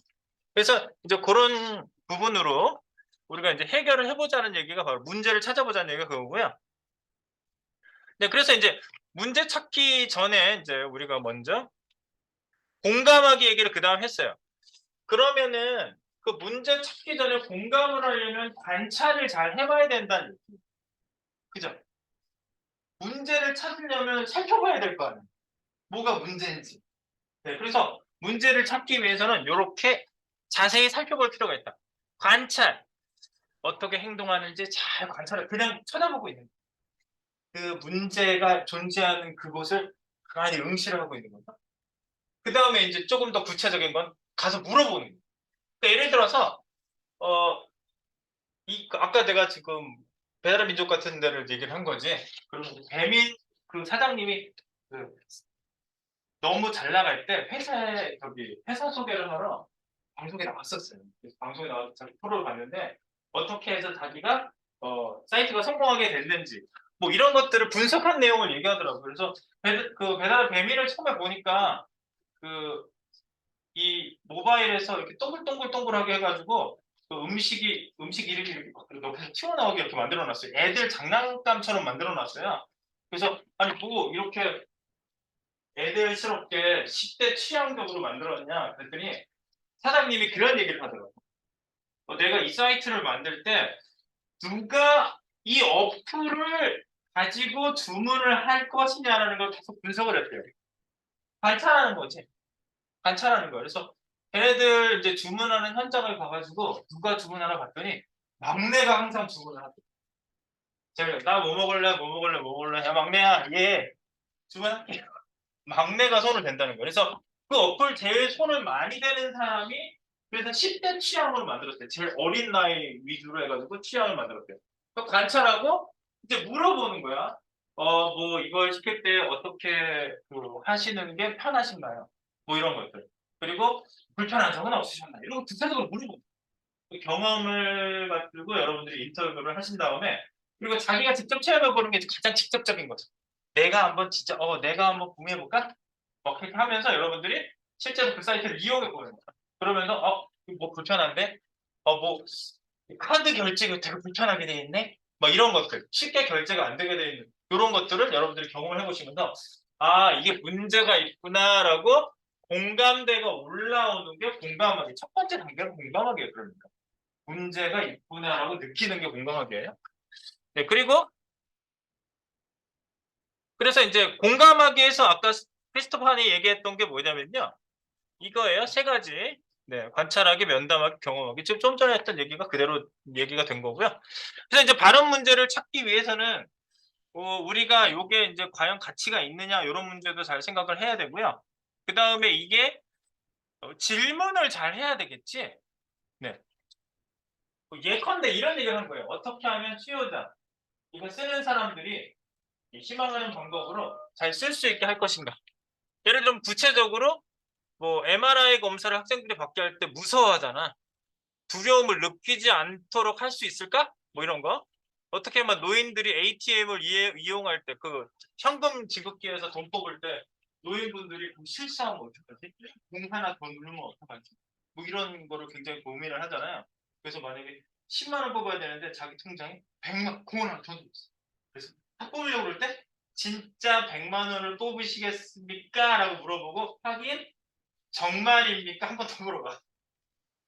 그래서 이제 그런 부분으로 우리가 이제 해결을 해보자는 얘기가 바로 문제를 찾아보자는 얘기가 그거고요. 네, 그래서 이제 문제 찾기 전에 이제 우리가 먼저 공감하기 얘기를 그 다음 했어요. 그러면은 그 문제 찾기 전에 공감을 하려면 관찰을 잘 해봐야 된다는 얘기. 그죠? 문제를 찾으려면 살펴봐야 될 거 아니에요. 뭐가 문제인지. 네, 그래서 문제를 찾기 위해서는 이렇게 자세히 살펴볼 필요가 있다. 관찰. 어떻게 행동하는지 잘 관찰해. 그냥 쳐다보고 있는 거예요. 그 문제가 존재하는 그곳을 가만히 응시를 하고 있는 거죠. 그 다음에 이제 조금 더 구체적인 건 가서 물어보는 거예요. 그러니까 예를 들어서 아까 내가 지금 배달의 민족 같은 데를 얘기를 한 거지. 그러면 배민 그 사장님이 그 너무 잘 나갈 때 회사에 회사 소개를 하러 방송에 나왔었어요. 그래서 방송에 나와서 자기 프로를 봤는데 어떻게 해서 자기가 사이트가 성공하게 됐는지 뭐 이런 것들을 분석한 내용을 얘기하더라고요. 그래서 그 배달의 배민을 처음에 보니까 그 이 모바일에서 이렇게 동글동글동글하게 해가지고 그 음식 이름이 이렇게 막 옆에서 튀어나오게 이렇게 만들어놨어요. 애들 장난감처럼 만들어놨어요. 그래서 아니 뭐 이렇게 애들스럽게 10대 취향적으로 만들었냐 그랬더니 사장님이 그런 얘기를 하더라고요. 내가 이 사이트를 만들 때 누가 이 어플을 가지고 주문을 할 것이냐라는 걸 계속 분석을 했대요. 관찰하는 거지. 관찰하는 거예요. 그래서 걔네들 이제 주문하는 현장을 가가지고 누가 주문하나 봤더니 막내가 항상 주문을 하대. 제가 나 뭐 먹을래, 뭐 먹을래, 뭐 먹을래. 야 막내야, 얘 주문할게. 막내가 손을 댄다는 거예요. 그래서 그 어플 제일 손을 많이 대는 사람이 그래서 10대 취향으로 만들었대요. 제일 어린 나이 위주로 해가지고 취향을 만들었대요. 그 관찰하고 이제 물어보는 거야. 뭐 이걸 시킬 때 어떻게 하시는 게 편하신가요? 뭐 이런 것들. 그리고 불편한 적은 없으셨나요? 이런 거 구체적으로 물어보고 경험을 가지고 여러분들이 인터뷰를 하신 다음에 그리고 자기가 직접 체험해 보는 게 가장 직접적인 거죠. 내가 한번 진짜 내가 한번 구매해 볼까? 그렇게 하면서 여러분들이 실제로 그 사이트를 이용해 보는 거예요. 그러면서 뭐 불편한데 뭐 카드 결제가 되게 불편하게 돼 있네. 뭐 이런 것들 쉽게 결제가 안 되게 돼 있는 이런 것들을 여러분들이 경험을 해보시면서 이게 문제가 있구나라고 공감대가 올라오는 게 공감하기 첫 번째 단계는 공감하기예요. 그러니까 문제가 있구나라고 느끼는 게 공감하기예요. 네, 그리고 그래서 이제 공감하기에서 아까 크리스토퍼니 얘기했던 게 뭐냐면요. 이거예요. 세 가지. 네, 관찰하기, 면담하기, 경험하기. 지금 좀 전에 했던 얘기가 그대로 얘기가 된 거고요. 그래서 이제 발언 문제를 찾기 위해서는 우리가 요게 이제 과연 가치가 있느냐 이런 문제도 잘 생각을 해야 되고요. 그 다음에 이게 질문을 잘 해야 되겠지. 네. 예컨대 이런 얘기를 한 거예요. 어떻게 하면 수요자 이거 쓰는 사람들이 희망하는 방법으로 잘 쓸 수 있게 할 것인가. 예를 들면 구체적으로 뭐 MRI 검사를 학생들이 받게 할 때 무서워하잖아. 두려움을 느끼지 않도록 할 수 있을까? 뭐 이런 거. 어떻게 하면 노인들이 ATM을 이용할 때 그 현금 지급기에서 돈 뽑을 때 노인분들이 실수하면 어떡하지? 공 하나 더 누르면 어떡하지? 뭐 이런 거를 굉장히 고민을 하잖아요. 그래서 만약에 10만 원 뽑아야 되는데 자기 통장에 100만 공원한 돈이 없어. 그래서 딱 뽑으려고 그럴 때 진짜 100만 원을 뽑으시겠습니까? 라고 물어보고 하긴 정말입니까? 한 번 더 물어봐.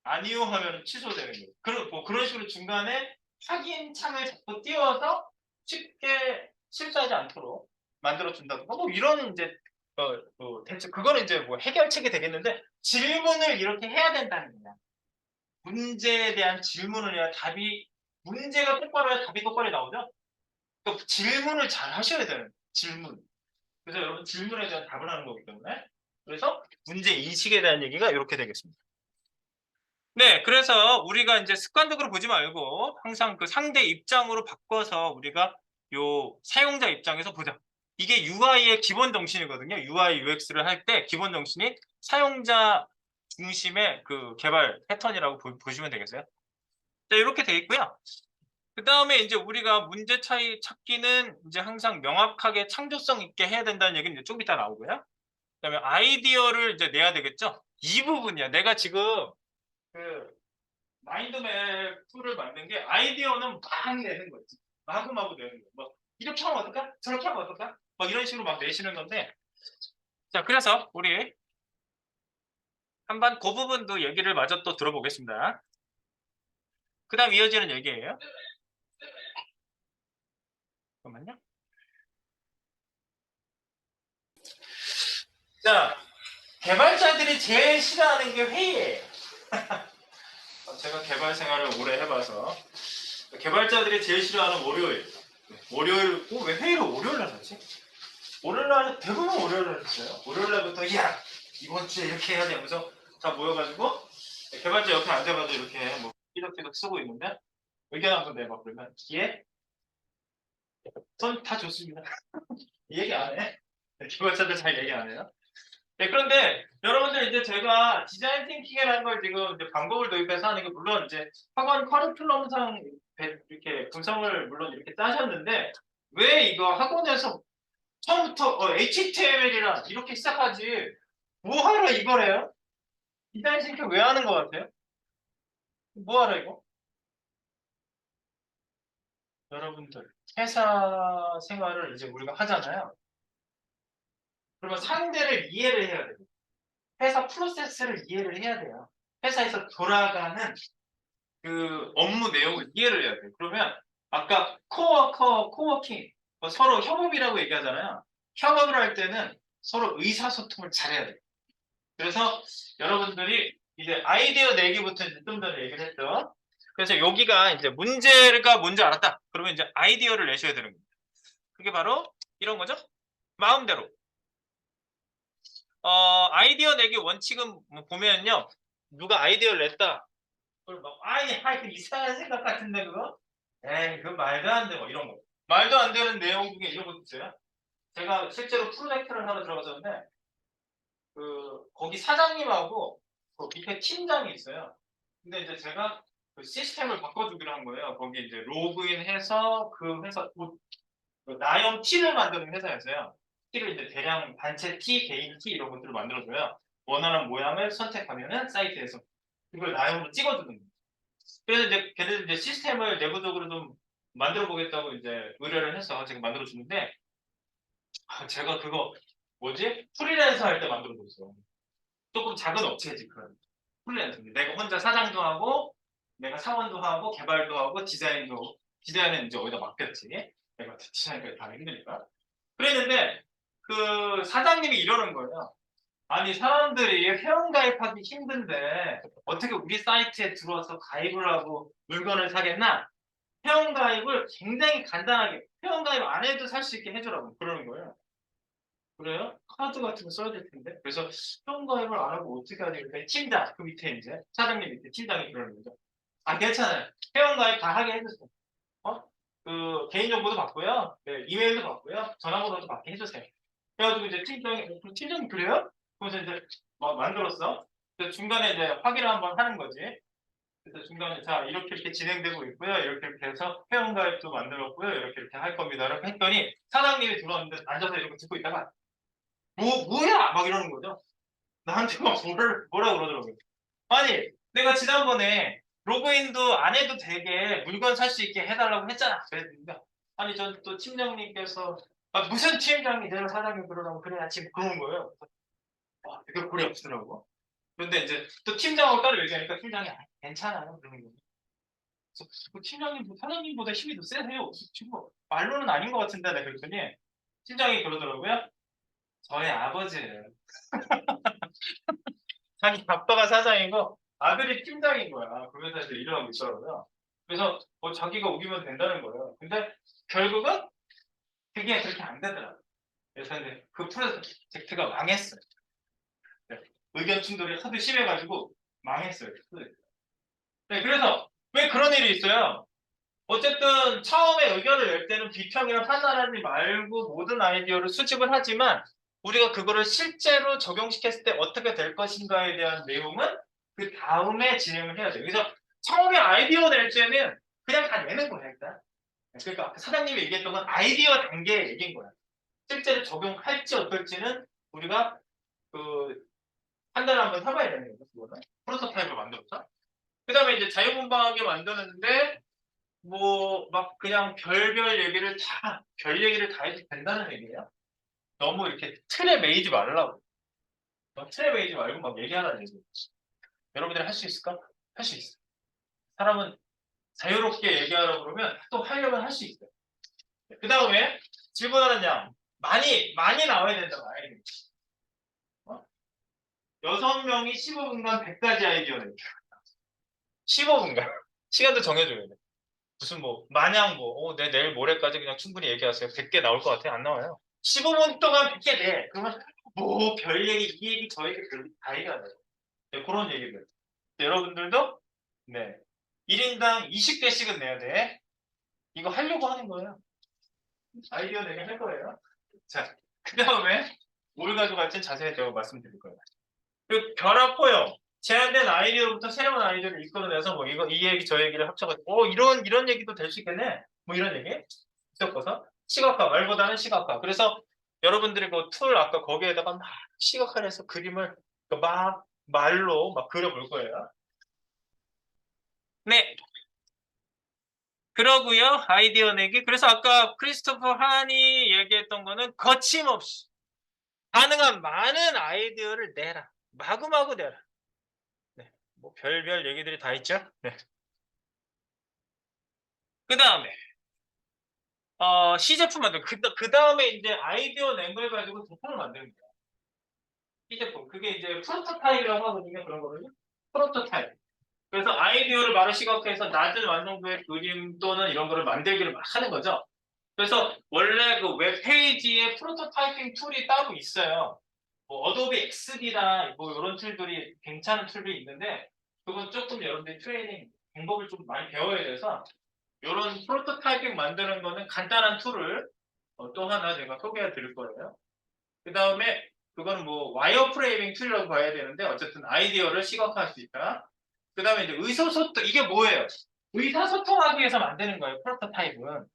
아니요 하면 취소되는 거예요. 그런 식으로 중간에 확인 창을 자꾸 띄워서 쉽게 실수하지 않도록 만들어 준다든가 뭐 이런 이제 대체 그거는 이제 뭐 해결책이 되겠는데 질문을 이렇게 해야 된다는 거야. 문제에 대한 질문을 해야 답이 문제가 똑바로 해야 답이 똑바로 나오죠. 그러니까 질문을 잘 하셔야 돼요. 질문. 그래서 여러분 질문에 대한 답을 하는 거기 때문에 그래서 문제 인식에 대한 얘기가 이렇게 되겠습니다. 네, 그래서 우리가 이제 습관적으로 보지 말고 항상 그 상대 입장으로 바꿔서 우리가 요 사용자 입장에서 보자. 이게 UI의 기본 정신이거든요. UI, UX를 할 때 기본 정신이 사용자 중심의 그 개발 패턴이라고 보시면 되겠어요. 네, 이렇게 돼 있고요. 그 다음에 이제 우리가 문제 차이 찾기는 이제 항상 명확하게 창조성 있게 해야 된다는 얘기는 이제 좀 이따 나오고요. 그다음에 아이디어를 이제 내야 되겠죠. 이 부분이야. 내가 지금 그 마인드맵 툴을 만든 게 아이디어는 막 내는 거지. 마구마구 내는 거. 뭐 이렇게 하면 어떨까? 저렇게 하면 어떨까? 막 이런 식으로 막 내시는 건데. 자, 그래서 우리 한번 그 부분도 얘기를 마저 또 들어보겠습니다. 그 다음 이어지는 얘기예요. 잠깐만요. 자, 개발자들이 제일 싫어하는 게 회의예요. 제가 개발 생활을 오래 해봐서 개발자들이 제일 싫어하는 월요일. 월요일, 왜 회의를 월요일날 하지? 월요일날 대부분 월요일날 했어요. 월요일날부터 야 이번 주에 이렇게 해야 돼 하면서 다 모여가지고 개발자 옆에 앉아가지고 이렇게 뭐 삐덕삐덕 쓰고 있는데 의견 한번 내봐 그러면 예? 전 다 좋습니다. 얘기 안 해. 개발자들 잘 얘기 안 해요. 네, 그런데 여러분들 이제 제가 디자인 띵킹이라는 걸 지금 이제 방법을 도입해서 하는 게 물론 이제 학원 커리큘럼상 이렇게 구성을 물론 이렇게 짜셨는데 왜 이거 학원에서 처음부터 HTML이랑 이렇게 시작하지 뭐하러 이거래요? 디자인 띵킹 왜 하는 것 같아요? 뭐하러 이거? 여러분들 회사 생활을 이제 우리가 하잖아요. 그러면 상대를 이해를 해야 돼요. 회사 프로세스를 이해를 해야 돼요. 회사에서 돌아가는 그 업무 내용을 이해를 해야 돼요. 그러면 아까 코워킹 서로 협업이라고 얘기하잖아요. 협업을 할 때는 서로 의사소통을 잘해야 돼요. 그래서 여러분들이 이제 아이디어 내기부터 이제 좀 전에 얘기를 했죠. 그래서 여기가 이제 문제가 뭔지 알았다. 그러면 이제 아이디어를 내셔야 되는 겁니다. 그게 바로 이런 거죠. 마음대로. 아이디어 내기 원칙은 뭐 보면요. 누가 아이디어를 냈다. 그걸 막 그 이상한 생각 같은데 그거? 에이 그거 말도 안 돼. 뭐 이런 거. 말도 안 되는 내용 중에 이런 거 있어요. 제가 실제로 프로젝트를 하러 들어갔었는데 거기 사장님하고 그 밑에 팀장이 있어요. 근데 이제 제가 그 시스템을 바꿔주기로 한 거예요. 거기 이제 로그인해서 그 회사 그 나형 T를 만드는 회사였어요. T를 이제 대량 단체 T, 개인 T 이런 것들을 만들어줘요. 원하는 모양을 선택하면은 사이트에서 그걸 나형으로 찍어주는 거예요. 그래서 이제 걔네들 이제 시스템을 내부적으로 좀 만들어 보겠다고 이제 의뢰를 해서 제가 만들어 주는데 제가 그거 뭐지? 프리랜서 할 때 만들어 줬어요. 조금 작은 업체지 그 프리랜서. 내가 혼자 사장도 하고 내가 사원도 하고 개발도 하고 디자인도 디자인은 이제 어디다 맡겼지. 내가 디자인까지 다 힘드니까. 그랬는데 그 사장님이 이러는 거예요. 아니 사람들이 회원가입하기 힘든데 어떻게 우리 사이트에 들어와서 가입을 하고 물건을 사겠나? 회원가입을 굉장히 간단하게 회원가입 안 해도 살 수 있게 해주라고 그러는 거예요. 그래요? 카드 같은 거 써야 될 텐데. 그래서 회원가입을 안 하고 어떻게 하지? 그러니까 팀장 그 밑에 이제 사장님 밑에 팀장이 그러는 거죠. 아 괜찮아요. 회원가입 다 하게 해주세요. 어? 그 개인정보도 받고요. 네, 이메일도 받고요. 전화번호도 받게 해주세요. 그래가지고 이제 팀장이 그래요? 그래서 이제 만들었어. 그래서 중간에 이제 확인을 한번 하는 거지. 그래서 중간에 자 이렇게 진행되고 있고요. 이렇게 해서 회원가입도 만들었고요. 이렇게 할 겁니다. 이렇게 했더니 사장님이 들어왔는데 앉아서 이렇게 듣고 있다가 뭐야 막 이러는 거죠. 나한테 막 뭐라 그러더라고요. 아니 내가 지난번에 로그인도 안 해도 되게 물건 살 수 있게 해달라고 했잖아. 그랬는데 아니 전 또 팀장님께서 무슨 팀장이 내가 사장님 그러라고 그래야 지금 그런 거예요. 와, 되게 꼴이 없더라고. 그런데 이제 또 팀장하고 따로 얘기하니까 팀장이 괜찮아요. 그러는 거예요. 그래서 그 팀장님, 사장님보다 힘이 더 세세요. 지금 말로는 아닌 것 같은데, 내가 그랬더니 팀장이 그러더라고요. 저희 아버지예요. 자기 아빠가 사장이고 아들이 팀장인 거야. 그 회사에서 일을 하고 있더라고요. 그래서 뭐 자기가 우기면 된다는 거예요. 근데 결국은 그게 그렇게 안 되더라고요. 그래서 이제 그 프로젝트가 망했어요. 네. 의견 충돌이 하도 심해가지고 망했어요. 네, 그래서 왜 그런 일이 있어요? 어쨌든 처음에 의견을 낼 때는 비평이나 판단하지 말고 모든 아이디어를 수집을 하지만 우리가 그거를 실제로 적용시켰을 때 어떻게 될 것인가에 대한 내용은 그 다음에 진행을 해야 돼요. 그래서 처음에 아이디어 낼 때는 그냥 다 내는 거야, 일단. 그러니까 아까 사장님이 얘기했던 건 아이디어 단계의 얘기인 거야. 실제로 적용할지 어떨지는 우리가 그 판단을 한번 해봐야 되는 거죠, 그거는. 프로토타입을 만들어서. 그 다음에 이제 자유분방하게 만드는데 뭐 막 그냥 별별 얘기를 별 얘기를 다 해도 된다는 얘기예요. 너무 이렇게 틀에 매이지 말라고. 틀에 매이지 말고 막 얘기하라는 얘기예요. 여러분들이 할 수 있을까? 할 수 있어. 사람은 자유롭게 얘기하라고 그러면 또 하려면 할 수 있어요. 그 다음에 질문하는 양 많이 나와야 된다. 아이디. 6명이 15분간 100가지 아이디어 내기. 15분간 시간도 정해줘야 돼. 무슨 뭐 마냥 내일 모레까지 그냥 충분히 얘기하세요. 100개 나올 것 같아요? 안 나와요. 15분 동안 100개 내. 그러면 뭐 별 얘기, 이 얘기, 저 얘기, 별 얘기 다 얘기하네요. 네, 그런 얘기들. 여러분들도 네 1인당 20개씩은 내야 돼. 이거 하려고 하는 거예요. 아이디어 내게 할 거예요. 자, 그 다음에 뭘 가져갈지는 자세히 제가 말씀드릴 거예요. 그리고 결합 포용. 제한된 아이디어로부터 새로운 아이디어를 이끌어내서 뭐 이 얘기 저 얘기를 합쳐가지고 이런 얘기도 될 수 있겠네. 뭐 이런 얘기 섞어서 시각화 말보다는 시각화. 그래서 여러분들이 그 툴 아까 거기에다가 막 시각화를 해서 그림을 막 말로 막 그려볼 거예요. 네. 그러고요. 아이디어 내기. 그래서 아까 크리스토퍼 한이 얘기했던 거는 거침없이 가능한 많은 아이디어를 내라. 마구마구 내라. 네. 뭐 별별 얘기들이 다 있죠. 네. 그 다음에 시제품 만들고 그 다음에 이제 아이디어 낸 걸 가지고 제품을 만드는 거예요. 시제품. 그게 이제 프로토타입이라고 하거든요. 그런 거를요. 프로토타입. 그래서 아이디어를 바로 시각화해서 낮은 완성도의 그림 또는 이런 거를 만들기를 막 하는 거죠. 그래서 원래 그 웹페이지에 프로토타이핑 툴이 따로 있어요. 뭐 어도비 XD나 뭐 이런 툴들이 괜찮은 툴이 있는데 그건 조금 여러분들이 트레이닝 방법을 좀 많이 배워야 돼서 이런 프로토타이핑 만드는 거는 간단한 툴을 또 하나 제가 소개해 드릴 거예요. 그 다음에 그거는 뭐 와이어프레이밍 툴이라고 봐야 되는데 어쨌든 아이디어를 시각화할 수 있다. 그 다음에 이제 의사소통 이게 뭐예요? 의사소통하기 위해서 만드는 거예요. 프로토타입은.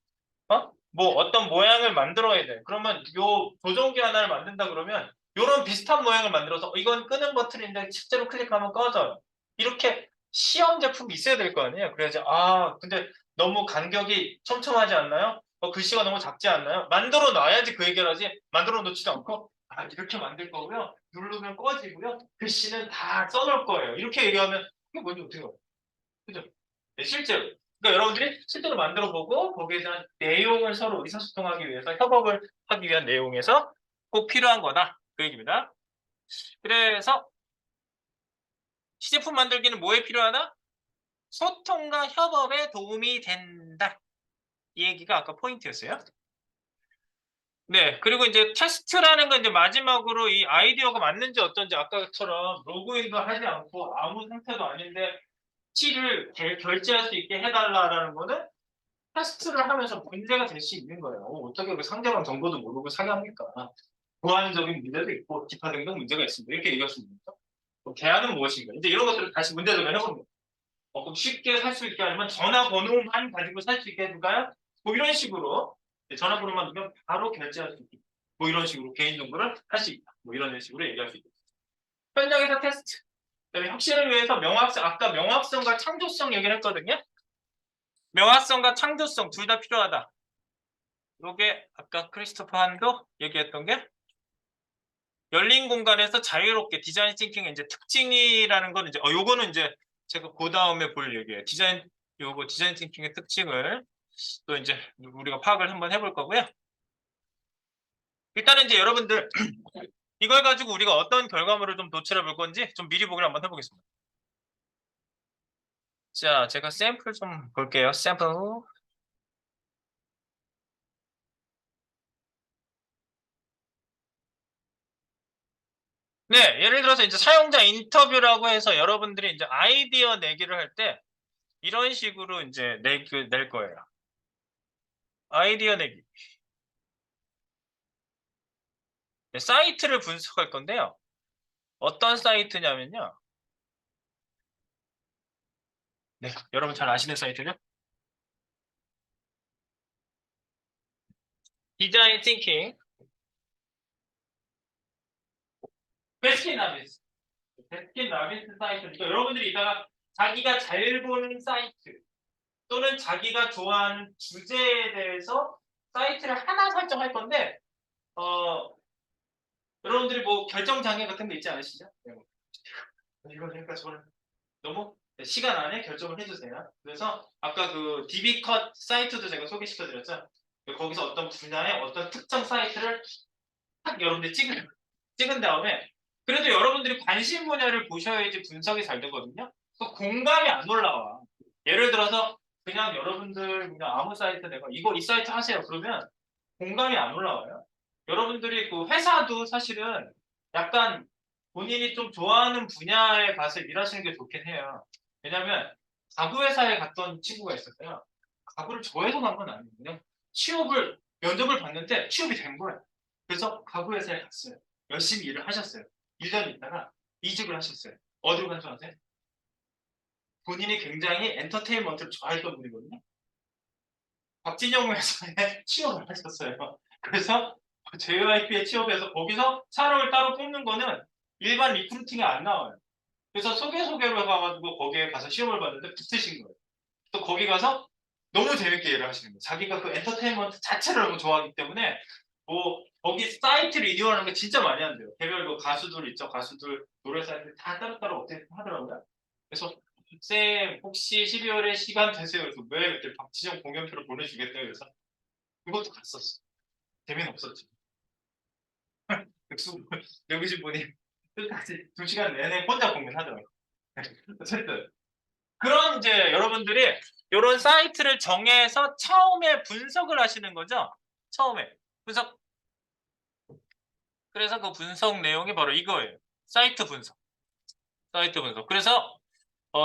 뭐 어떤 모양을 만들어야 돼. 그러면 요 조종기 하나를 만든다 그러면 요런 비슷한 모양을 만들어서 이건 끄는 버튼인데 실제로 클릭하면 꺼져요. 이렇게 시험 제품이 있어야 될 거 아니에요. 그래야지 근데 너무 간격이 촘촘하지 않나요? 글씨가 너무 작지 않나요? 만들어 놔야지 그 얘기를 하지. 만들어 놓지도 않고 이렇게 만들 거고요. 누르면 꺼지고요. 글씨는 다 써놓을 거예요. 이렇게 얘기하면 이게 뭔지 어떻게 알아요? 그죠? 네, 실제로. 그러니까 여러분들이 실제로 만들어 보고 거기에 대한 내용을 서로 의사소통하기 위해서 협업을 하기 위한 내용에서 꼭 필요한 거다. 그 얘기입니다. 그래서 시제품 만들기는 뭐에 필요하다? 소통과 협업에 도움이 된다. 이 얘기가 아까 포인트였어요. 네, 그리고 이제 테스트라는 건 이제 마지막으로 이 아이디어가 맞는지 어떤지 아까처럼 로그인도 하지 않고 아무 상태도 아닌데 키를 결제할 수 있게 해달라라는 거는 테스트를 하면서 문제가 될 수 있는 거예요. 어떻게 그 상대방 정보도 모르고 사기합니까? 보안적인 문제도 있고 기파적인 문제가 있습니다. 이렇게 얘기할 수 있는 거죠. 계약은 무엇인가? 이제 이런 것들을 다시 문제적으로 해보는 거예요. 그럼 쉽게 살 수 있게 하려면 전화번호만 가지고 살 수 있게 해줄까요? 뭐 이런 식으로 전화번호만 두면 바로 결제할 수 있게. 뭐 이런 식으로 개인정보를 할 수 있다. 뭐 이런 식으로 얘기할 수 있다. 현장에서 테스트. 그다음에 혁신을 위해서 명확성, 아까 명확성과 창조성 얘기를 했거든요. 명확성과 창조성 둘 다 필요하다. 요게 아까 크리스토퍼 한도 얘기했던 게 열린 공간에서 자유롭게 디자인 띵킹의 이제 특징이라는 건 이제 요거는 이제 제가 그 다음에 볼 얘기예요. 요거 디자인 띵킹의 특징을 또 이제 우리가 파악을 한번 해볼 거고요. 일단은 이제 여러분들 이걸 가지고 우리가 어떤 결과물을 좀 도출해 볼 건지 좀 미리 보기를 한번 해보겠습니다. 자, 제가 샘플 좀 볼게요. 샘플. 네, 예를 들어서 이제 사용자 인터뷰라고 해서 여러분들이 이제 아이디어 내기를 할 때 이런 식으로 이제 낼 거예요. 아이디어 내기. 네, 사이트를 분석할 건데요. 어떤 사이트냐면요. 네, 여러분 잘 아시는 사이트죠? 디자인 띵킹. 베스킨라빈스. 베스킨라빈스 사이트니까 여러분들이 이따가 자기가 잘 보는 사이트 또는 자기가 좋아하는 주제에 대해서 사이트를 하나 설정할 건데 여러분들이 뭐 결정 장애 같은 거 있지 않으시죠? 네. 이거 그러니까 저는 너무 시간 안에 결정을 해주세요. 그래서 아까 그 DB컷 사이트도 제가 소개시켜드렸죠. 거기서 어떤 분야의 어떤 특정 사이트를 딱 여러분들이 찍은 다음에 그래도 여러분들이 관심 분야를 보셔야지 분석이 잘 되거든요. 또 공감이 안 올라와. 예를 들어서 그냥 여러분들 그냥 아무 사이트 내가 이 사이트 하세요. 그러면 공감이 안 올라와요. 여러분들이 그 회사도 사실은 약간 본인이 좀 좋아하는 분야에 가서 일하시는 게 좋긴 해요. 왜냐면 가구 회사에 갔던 친구가 있었어요. 가구를 좋아해서 간 건 아니에요. 그냥 면접을 봤는데 취업이 된 거예요. 그래서 가구 회사에 갔어요. 열심히 일을 하셨어요. 1년 있다가 이직을 하셨어요. 어디로 간 줄 아세요? 본인이 굉장히 엔터테인먼트를 좋아했던 분이거든요. 박진영 회사에 취업을 하셨어요. 그래서 JYP에 취업해서 거기서 사람을 따로 뽑는 거는 일반 리크루팅이 안 나와요. 그래서 소개로 해가지고 거기에 가서 시험을 봤는데 붙으신 거예요. 또 거기 가서 너무 재밌게 일을 하시는 거예요. 자기가 그 엔터테인먼트 자체를 너무 좋아하기 때문에 뭐 거기 사이트 리뉴얼하는 거 진짜 많이 한대요. 개별 그 가수들 있죠. 가수들 노래 사이트 다 따로따로 업데이트 하더라고요. 그래서 쌤 혹시 12월에 시간 되세요? 그래서 왜 그때 박지정 공연표를 보내주겠대요. 그래서 그것도 갔었어. 재미는 없었지. 여기 집 분이 끝까지 2시간 내내 혼자 공연하더라고요. 어쨌든 그런 이제 여러분들이 이런 사이트를 정해서 처음에 분석을 하시는 거죠. 처음에 분석. 그래서 그 분석 내용이 바로 이거예요. 사이트 분석. 사이트 분석. 그래서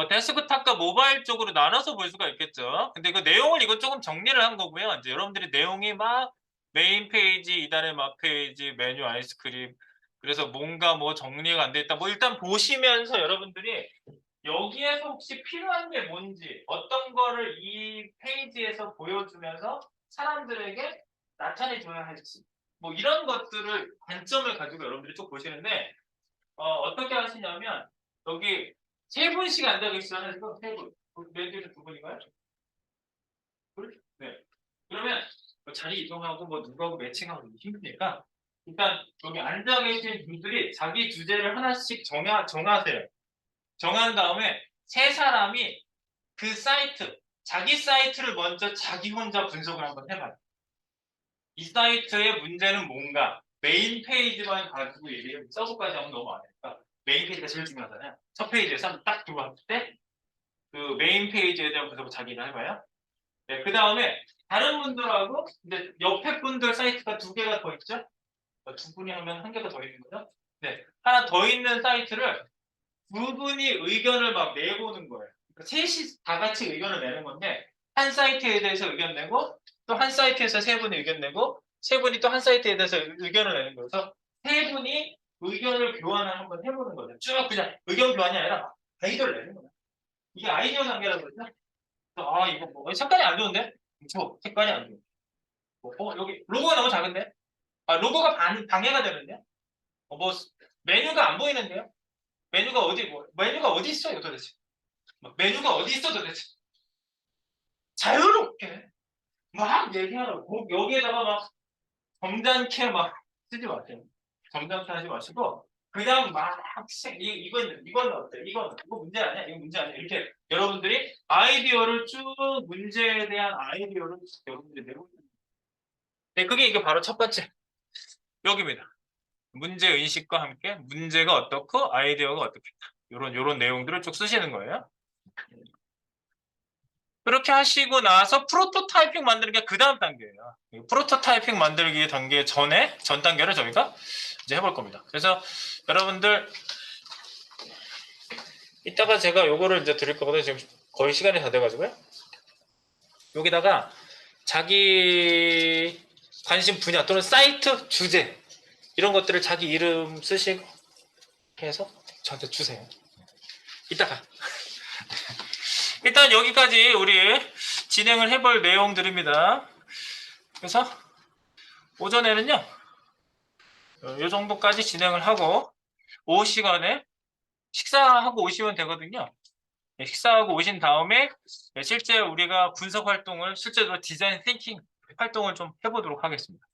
데스크탑과 모바일 쪽으로 나눠서 볼 수가 있겠죠. 근데 그 내용을 이건 조금 정리를 한 거고요. 이제 여러분들이 내용이 막 메인 페이지, 이달의 맛 페이지, 메뉴 아이스크림. 그래서 뭔가 뭐 정리가 안 돼 있다. 뭐 일단 보시면서 여러분들이 여기에서 혹시 필요한 게 뭔지 어떤 거를 이 페이지에서 보여주면서 사람들에게 나타내줘야 할지 뭐 이런 것들을 관점을 가지고 여러분들이 쭉 보시는데 어떻게 하시냐면 여기 세 분씩 앉아 계시잖아요. 지금 세 분. 맨 뒤에 두 분인가요? 둘? 네. 그러면 뭐 자리 이동하고 뭐 누구하고 매칭하고 힘드니까 일단 여기 앉아 계신 분들이 자기 주제를 하나씩 정하세요. 정한 다음에 세 사람이 그 사이트, 자기 사이트를 먼저 자기 혼자 분석을 한번 해봐요. 이 사이트의 문제는 뭔가? 메인 페이지만 가지고 얘기해 서브까지 하면 너무 안 되니까 메인 페이지가 제일 중요하잖아요. 첫 페이지에서 딱 들어왔을 때 그 메인 페이지에 대한 분석을 자기가 해봐요. 네, 그 다음에 다른 분들하고 이제 옆에 분들 사이트가 2개가 더 있죠? 2분이 하면 1개가 더 있는 거죠? 네, 하나 더 있는 사이트를 2분이 의견을 막 내보는 거예요. 그러니까 셋이 다 같이 의견을 내는 건데 한 사이트에 대해서 의견 내고 또 한 사이트에서 3분이 의견 내고 3분이 또 한 사이트에 대해서 의견을 내는 거예요. 그래서 3분이 의견을 교환을 한번 해보는 거죠. 쭉 그냥 의견 교환이 아니라 아이디어를 내는 거예요. 이게 아이디어 단계라고 그러죠. 이거 뭐 색깔이 안 좋은데? 색깔이 안 좋아. 여기 로고가 너무 작은데? 로고가 방해가 되는데? 뭐 메뉴가 안 보이는데요? 메뉴가 어디 있어요 도대체? 메뉴가 어디 있어 도대체? 자유롭게 막 얘기하라고. 여기에다가 막 점잖게 막 쓰지 마세요. 점잖게 하지 마시고 그냥 막 이건 어때? 이거 문제 아니야? 이거 문제 아니야? 이렇게 여러분들이 아이디어를 쭉 문제에 대한 아이디어를 여러분들이 내고 있는. 네, 그게 이게 바로 첫 번째 여기입니다. 문제 의식과 함께 문제가 어떻고 아이디어가 어떻겠다. 요런 내용들을 쭉 쓰시는 거예요. 그렇게 하시고 나서 프로토타이핑 만드는 게 그 다음 단계예요. 프로토타이핑 만들기 단계 전 단계를 저희가 이제 해볼 겁니다. 그래서 여러분들 이따가 제가 요거를 이제 드릴 거거든요. 지금 거의 시간이 다 돼가지고요. 여기다가 자기 관심 분야 또는 사이트 주제 이런 것들을 자기 이름 쓰시고 해서 저한테 주세요. 이따가 일단 여기까지 우리 진행을 해볼 내용들입니다. 그래서 오전에는요 이 정도까지 진행을 하고 오후 시간에 식사하고 오시면 되거든요. 식사하고 오신 다음에 실제 우리가 분석 활동을 실제로 디자인 띵킹 활동을 좀 해보도록 하겠습니다.